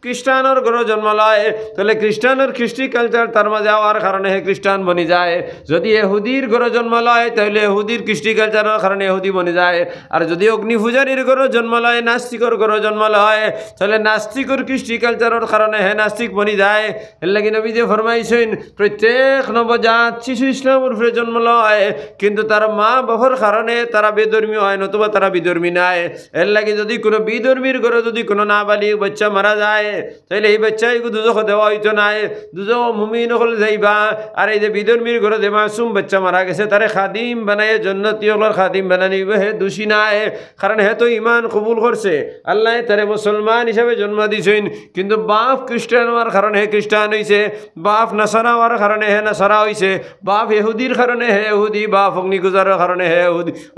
খ্রিস্টানের ঘরে জন্ম লয় তাহলে খ্রিস্টানের খ্রিস্টি কালচার তার মাঝে যাওয়ার কারণে হে খ্রিস্টান বনি যায়। যদি এহুদির ঘরে জন্ম লয় তাহলে এহুদির কৃষ্টি কালচারের কারণে এহুদি বনি যায়। আর যদি অগ্নি পূজারীর ঘরে জন্ম লয়, নাস্তিকর ঘরে জন্ম লয়, তাহলে নাস্তিকর কৃষ্টি কালচারের কারণে হে নাস্তিক বনি যায়। এর লাগি নবী যে ফরমাইছেন প্রত্যেক নবজাত শিশু ইসলামের উপরে জন্ম লয়, কিন্তু তার মা বাবার কারণে তারা বেধর্মী হয়, নতুবা তারা বিধর্মী নাই। এর লাগে যদি কোনো বিধর্মীর ঘরে যদি কোনো নাবালিগ বাচ্চা মারা যায় তাহলে এই বাচ্চাই দুজখ দেওয়া হইতো নাই, দুজখ মুমিন হল যাইবা। আর এই যে বিধর্মীর ঘরে যে মাসুম বাচ্চা মারা গেছে তারে খাদিম বানায় জন্নতীয়র খাদিম বানানি হে দোষী নাই, কারণ হে তো ইমান কবুল করছে, আল্লাহ তারে মুসলমান হিসাবে জন্ম দিছেন। কিন্তু বাপ খ্রিস্টান হওয়ার কারণে হে খ্রিস্টান হইছে, বাপ নাসারা হওয়ার কারণে হে নাসারা হইছে, বাপ এহুদির কারণে হে এহুদি, বাপ অগ্নিপূজারের কারণে হে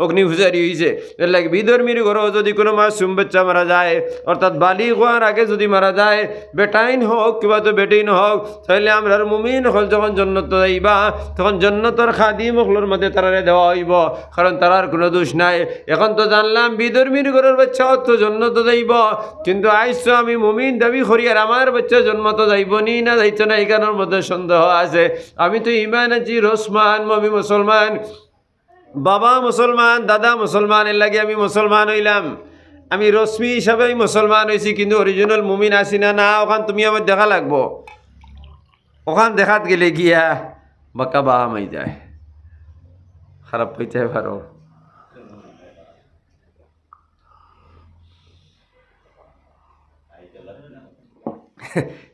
অগ্নিপূজারি হইছে। এর লাগে বিধর্মীর ঘরেও যদি কোনো মাসুম বাচ্চা মারা যায়, অর্থাৎ বালিগ হওয়ার আগে যদি মারা যায়, বেটাইন হোক কিংবা তো বেটিন হোক, তাহলে আমরা মুমিন হল যখন জন্নত যাইবা তখন জন্নতর খাদিম হকলোর মধ্যে তারারে দেওয়া হইব, কারণ তারার কোনো দোষ নাই। এখন তো জানলাম বিধর্মীর ঘরের বাচ্চা তো জন্নত যাইব, কিন্তু আইসো আমি মুমিন দাবি করি আর আমার বাচ্চা জন্ম তো যাইব নি না যাইতো না, এখানের মধ্যে সন্দেহ আছে। আমি তো ইমান আছি রসমান, আমি মুসলমান, বাবা মুসলমান, দাদা মুসলমান, এর লাগে আমি মুসলমান হইলাম, আমি রশ্মি হিসাবে মুসলমান হয়েছি, কিন্তু অরিজিনাল মুমিন আছি না না, ওখান তুমি আমার দেখা লাগবো। ওখান দেখাত গেলে গিয়া বাঁকা বাহা মাই যায়, খারাপ হইতে পারো।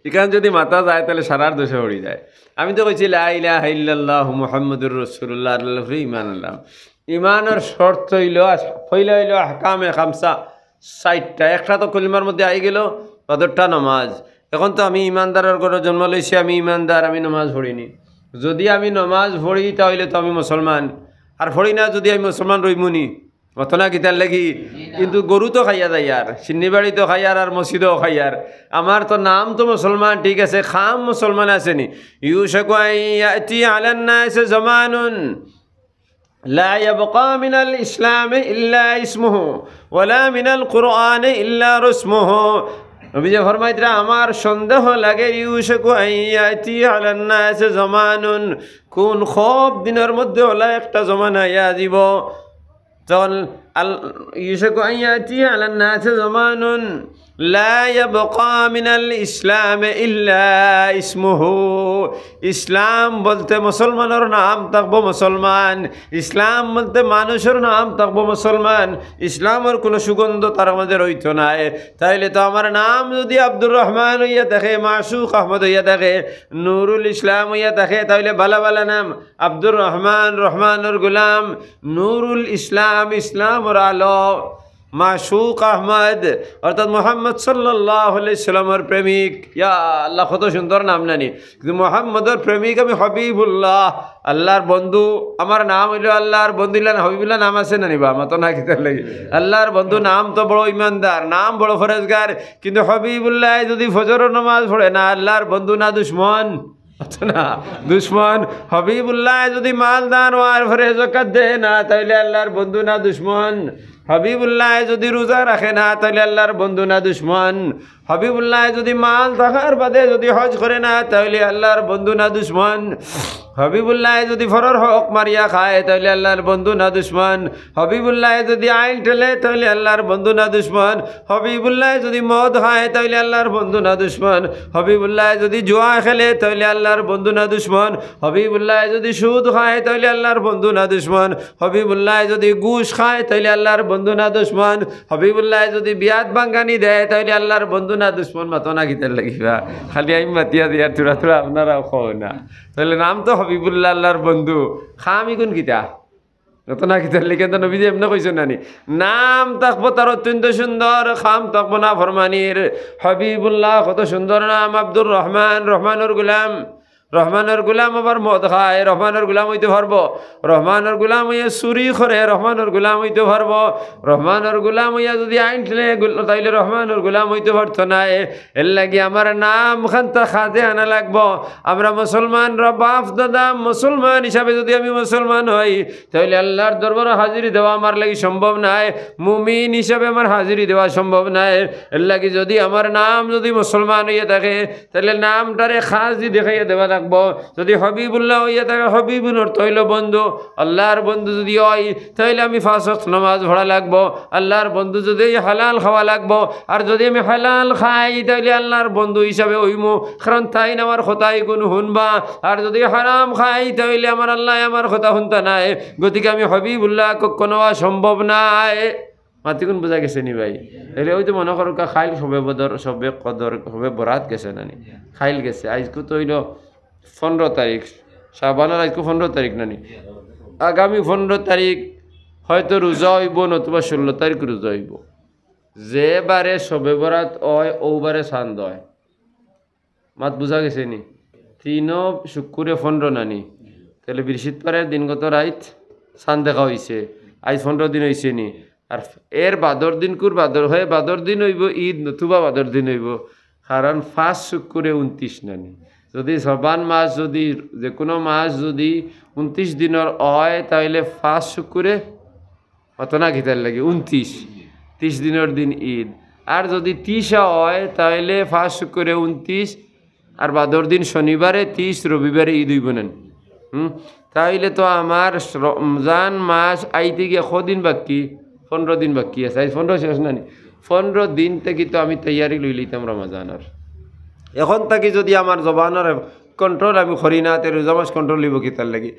এখানে যদি মাথা যায় তাহলে সারার দোষে উড়ি যায়। আমি তো কইছি লা ইলাহা ইল্লাল্লাহু মুহাম্মাদুর রাসূলুল্লাহ ইমান আনলাম। ইমানের শর্ত পয়লা হইল আহকামে খামসা 60টা, একটা তো কলিমার মধ্যে আই গেল, 5টা নামাজ, এখন তো আমি ইমানদারের ঘরে জন্ম লইছি, আমি ইমানদার, আমি নমাজ পড়িনি। যদি আমি নমাজ পড়ি তাহলে তো আমি মুসলমান, আর পড়ি না যদি আমি মুসলমান রইমুনি ঘটনা কিতার লাগি। কিন্তু গরু তো খাইয়া যাইয়ার, সিন্নিবাড়ি তো খাইয়ার, আর মসজিদও খাইয়ার। আমার তো নাম তো মুসলমান, ঠিক আছে, খাম মুসলমান আসেনি। ইউশাকু আন ইয়াতি আলান নাস জামানুন لا يبقى من الإسلام إلا اسمه ولا من القرآن إلا رسمه। নবী যে ফরমাইতরা আমার সন্দেহ লাগে ইউশাকু আন ইয়াতি আলান নাস জামানুন, কোন খুব দিনের মধ্যে হলা একটা জমানা ইয়া দিব তখন ইউশাকু আন ইয়াতি আলান নাস জামানুন লা ইয়াবকা মিনাল ইসলাম ইল্লা ইসমুহু। ইসলাম বলতে মুসলমানের নাম থাকবো মুসলমান, ইসলাম বলতে মানুষের নাম থাকবো মুসলমান, ইসলামের কোনো সুগন্ধ তার মধ্যে রইত নাই। তাইলে তো আমার নাম যদি আব্দুর রহমান হইয়া থাকে, মাসুক আহমদ হইয়া থাকে, নুরুল ইসলাম হইয়া থাকে, তাহলে বালা বালা নাম আব্দুর রহমান, রহমানের গুলাম, নুরুল ইসলাম, ইসলামর আলো, মাসুক আহমদ অর্থাৎ মোহাম্মদ সাল্লাল্লাহু আলাইহি সাল্লামের প্রেমিক। ইয়া আল্লাহ, কত সুন্দর নাম নানি। কিন্তু মোহাম্মদের প্রেমিক আমি হবিবুল্লাহ, আল্লাহর বন্ধু। আমার নাম হইল আল্লাহর বন্ধু, হবিবুল্লাহ নাম আছে না নিবা মতো না কিতার লাগে। আল্লাহর বন্ধু নাম তো বড় ইমানদার, নাম বড় ফরেজগার, কিন্তু হবিবুল্লাহ যদি ফজর নামাজ পড়ে না, আল্লাহর বন্ধু না দুশ্মন? না দুশ্মন। হবিবুল্লাহ যদি মাল দান আর ফরে যাকাত দেয় না, তাইলে আল্লাহর বন্ধু না দুশ্মন? হবিবুল্লাহ যদি রোজা রাখে না, তাহলে আল্লাহর বন্ধু না দুশ্মন? হবিবুল্লাহ যদি মাল থাকার বাদে যদি হজ করে না, তাহলে আল্লাহর বন্ধু না দুশ্মন? হবিবুল্লাহ যদি ফরর হক মারিয়া খায়, তাহলে আল্লাহর বন্ধু না দুশ্মন? হবিবুল্লাহ যদি আইন ঠেলে, তাহলে আল্লাহর বন্ধু না দুশ্মন? হবিবুল্লাহ যদি মদ খায়, তাহলে আল্লাহর বন্ধু না দুশ্মন? হবিবুল্লাহ যদি জুয়া খেলে, তাহলে আল্লাহর বন্ধু না দুশ্মন? হবিবুল্লাহ যদি সুদ খায়, তাহলে আল্লাহর বন্ধু না দুশ্মন? হবিবুল্লাহ যদি ঘুষ খায়, তাহলে আল্লাহর বন্ধু না দুশ্মন? হবিবুল্লাহ যদি বিয়াত বাঙ্গানি দেয়, তাহলে আল্লাহর বন্ধু না দুশ্মন? মাতো না কিতার লাগিবা, খালি আমি মাতিয়া দিয়া থোড়া থোড়া আপনারাও খাও না। তাহলে নাম তো হবিবুল্লাহ, আল্লাহর বন্ধু, খামি কোন কিতা যত না কিতার লিখে তো নবী এমনি কইছেন নানি, নাম থাকবো তার অত্যন্ত সুন্দর, খাম থাকবো না ফরমানির। হবিবুল্লাহ কত সুন্দর নাম, আব্দুর রহমান, রহমানের গুলাম। রহমানের গুলাম আবার মদ খায়, রহমানের গুলাম হইতে পারবো? রহমানের গুলাম হইয়া চুরি করে, রহমানের গুলাম হইতে পারবো? রহমানের গুলাম হইয়া যদি আইন ঠেলে, তাইলে রহমানের গুলাম হইতে পারতো না। এর লাগি আমার নাম খান্তা খাতে আনা লাগবো। আমরা মুসলমান বাপ দাদা মুসলমান হিসাবে যদি আমি মুসলমান হই, তাহলে আল্লাহর দরবারে হাজিরি দেওয়া আমার লাগি সম্ভব নাই। মুমিন হিসাবে আমার হাজিরি দেওয়া সম্ভব নাই। এর লাগি যদি আমার নাম যদি মুসলমান হইয়া থাকে, তাহলে নামটারে খাজি দেখাইয়া দেওয়া লাগবো। যদি হবিবুল্লাহ হইয়া থাকে, হবিবুল্লাহর তৈল বন্ধু, আল্লাহর বন্ধু যদি হয়, তাহলে আমি 5 ওয়াক্ত নামাজ পড়া লাগবো। আল্লাহর বন্ধু যদি হালাল খাওয়া লাগবো, আর যদি আমি হালাল খাই, তাহলে আল্লাহর বন্ধু হিসাবে হইমু, কারণ তাই না আমার কথাই কোনো শুনবা। আর যদি হারাম খাই, তাহলে আমার আল্লাহ আমার কথা শুনতা নাই। গতিকে আমি হবিবুল্লাহ কখনো সম্ভব নাই। মাতিকুন বোঝা গেছে নি ভাই? তাহলে ওই তো মনে করো খাইল সবে বদর, সবে কদর, সবে বরাত গেছে নানি, খাইল গেছে। আজকে তো হইল 15 তারিখ শাবানের, আজকে 15 তারিখ নানি। আগামী 15 তারিখ হয়তো রোজা হইব, নতুবা 16 তারিখ রোজা হইব। যে বারে সবে বরাত হয়, ও বারে চান্দ হয়। মাত বুঝা গেছে নি? 3 শুক্রে 15 নানি, তাহলে বৃহস্পতিবারের দিনগত রাইত চান্দ দেখা হয়েছে। আজ 15 দিন হয়েছে নি। আর এর বাদর দিন কুর বাদর হয়ে বাদর দিন হইব ঈদ, নতুবা বাদর দিন হইব। কারণ 5 শুক্রে 29 নানি। যদি সবান মাস, যদি যে কোনো মাস যদি 29 দিনের হয়, তাহলে 5 শুক্রে অত না কিতার লাগে 29 দিনের দিন ঈদ। আর যদি 30 হয়, তাহলে 5 শুক্রে 29, আর বাদর দিন শনিবারে 30, রবিবারে ঈদ হইব নেন। তাইলে তো আমার রমজান মাস আইতে গিয়ে কদিন বাকি? 15 দিন বাকি আছে। 15 শেষ নানি, 15 দিন থেকে তো আমি তৈয়ারি লই লইতাম রমজানের। এখন থাকি যদি আমার জবানের কন্ট্রোল আমি করি না, তে রোজা মাস কন্ট্রোল লিব কি তার লাগি?